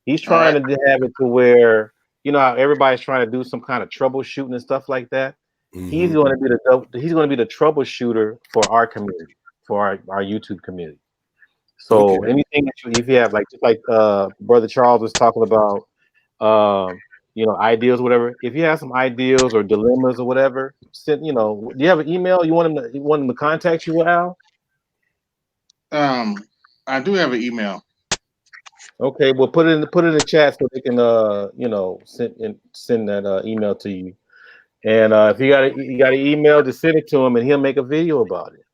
Speaker 1: He's
Speaker 2: All
Speaker 1: trying
Speaker 2: right.
Speaker 1: to have it to where how everybody's trying to do some kind of troubleshooting and stuff like that. He's
Speaker 4: hmm
Speaker 1: going to be the troubleshooter for our community, for our YouTube community.
Speaker 4: Okay.
Speaker 1: So anything that if you have, like, just like Brother Charles was talking about, ideas, whatever. If you have some ideas or dilemmas or whatever, send. Do you have an email? You want him to contact you, Al?
Speaker 2: Um, I do have an email.
Speaker 1: Okay, well, put it in the chat so they can send that email to you. And if you got an email, just send it to him, and he'll make a video about it.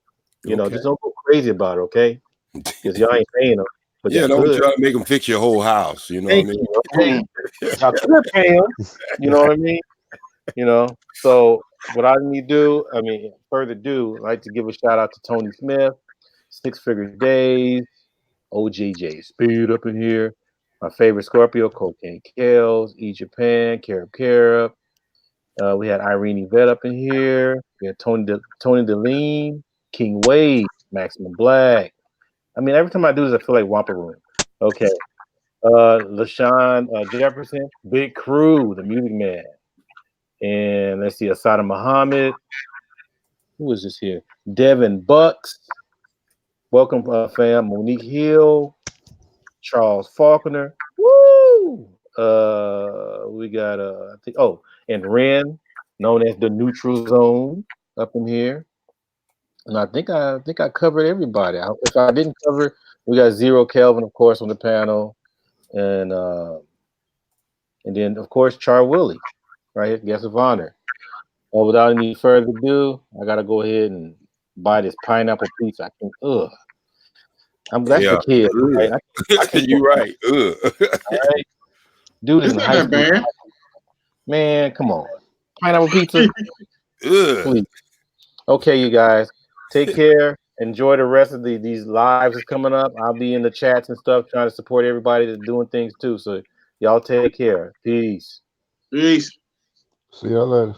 Speaker 4: Okay.
Speaker 1: Just don't go crazy about it, okay? Because y'all ain't paying him, but
Speaker 4: Yeah,
Speaker 1: y'all
Speaker 4: don't
Speaker 1: could.
Speaker 4: try to make them fix your whole house. You know what
Speaker 1: Thank
Speaker 4: I mean?
Speaker 1: you. Okay,
Speaker 2: Mm-mm.
Speaker 1: y'all could pay him. You know what I mean? So what I need to do, further ado, I'd like to give a shout out to Tony Smith, Six Figure Days, OJJ Speed up in here. My favorite Scorpio, Cocaine Kales, E Japan, Carib Carib. We had Irene Yvette up in here. We had Tony Deline, King Wade, Maximum Black. Every time I do this, I feel like Wampa Room. Okay. LaShawn Jefferson, Big Crew, the Music Man. And let's see, Asada Muhammad. Who is this here? Devin Bucks. Welcome, fam. Monique Hill. Charles Faulkner. Woo! We got I think and Ren, known as the Neutral Zone, up in here. And I think I covered everybody. If I didn't cover, we got Zero Kelvin, of course, on the panel, and then of course Char Willie, right here, guest of honor. Without any further ado, I gotta go ahead and buy this pineapple pizza. I can that's for
Speaker 4: Yeah.
Speaker 1: kids, right? I can't
Speaker 4: You right.
Speaker 1: all right? Dude is
Speaker 2: It's
Speaker 1: in
Speaker 2: not
Speaker 1: high
Speaker 2: that
Speaker 1: school.
Speaker 2: bad.
Speaker 1: Man, come on. Pineapple pizza,
Speaker 4: Ugh.
Speaker 1: please. Okay, you guys. Take care. Enjoy the rest of these lives that's coming up. I'll be in the chats and stuff trying to support everybody that's doing things too. So y'all take care. Peace.
Speaker 2: Peace.
Speaker 6: See y'all later.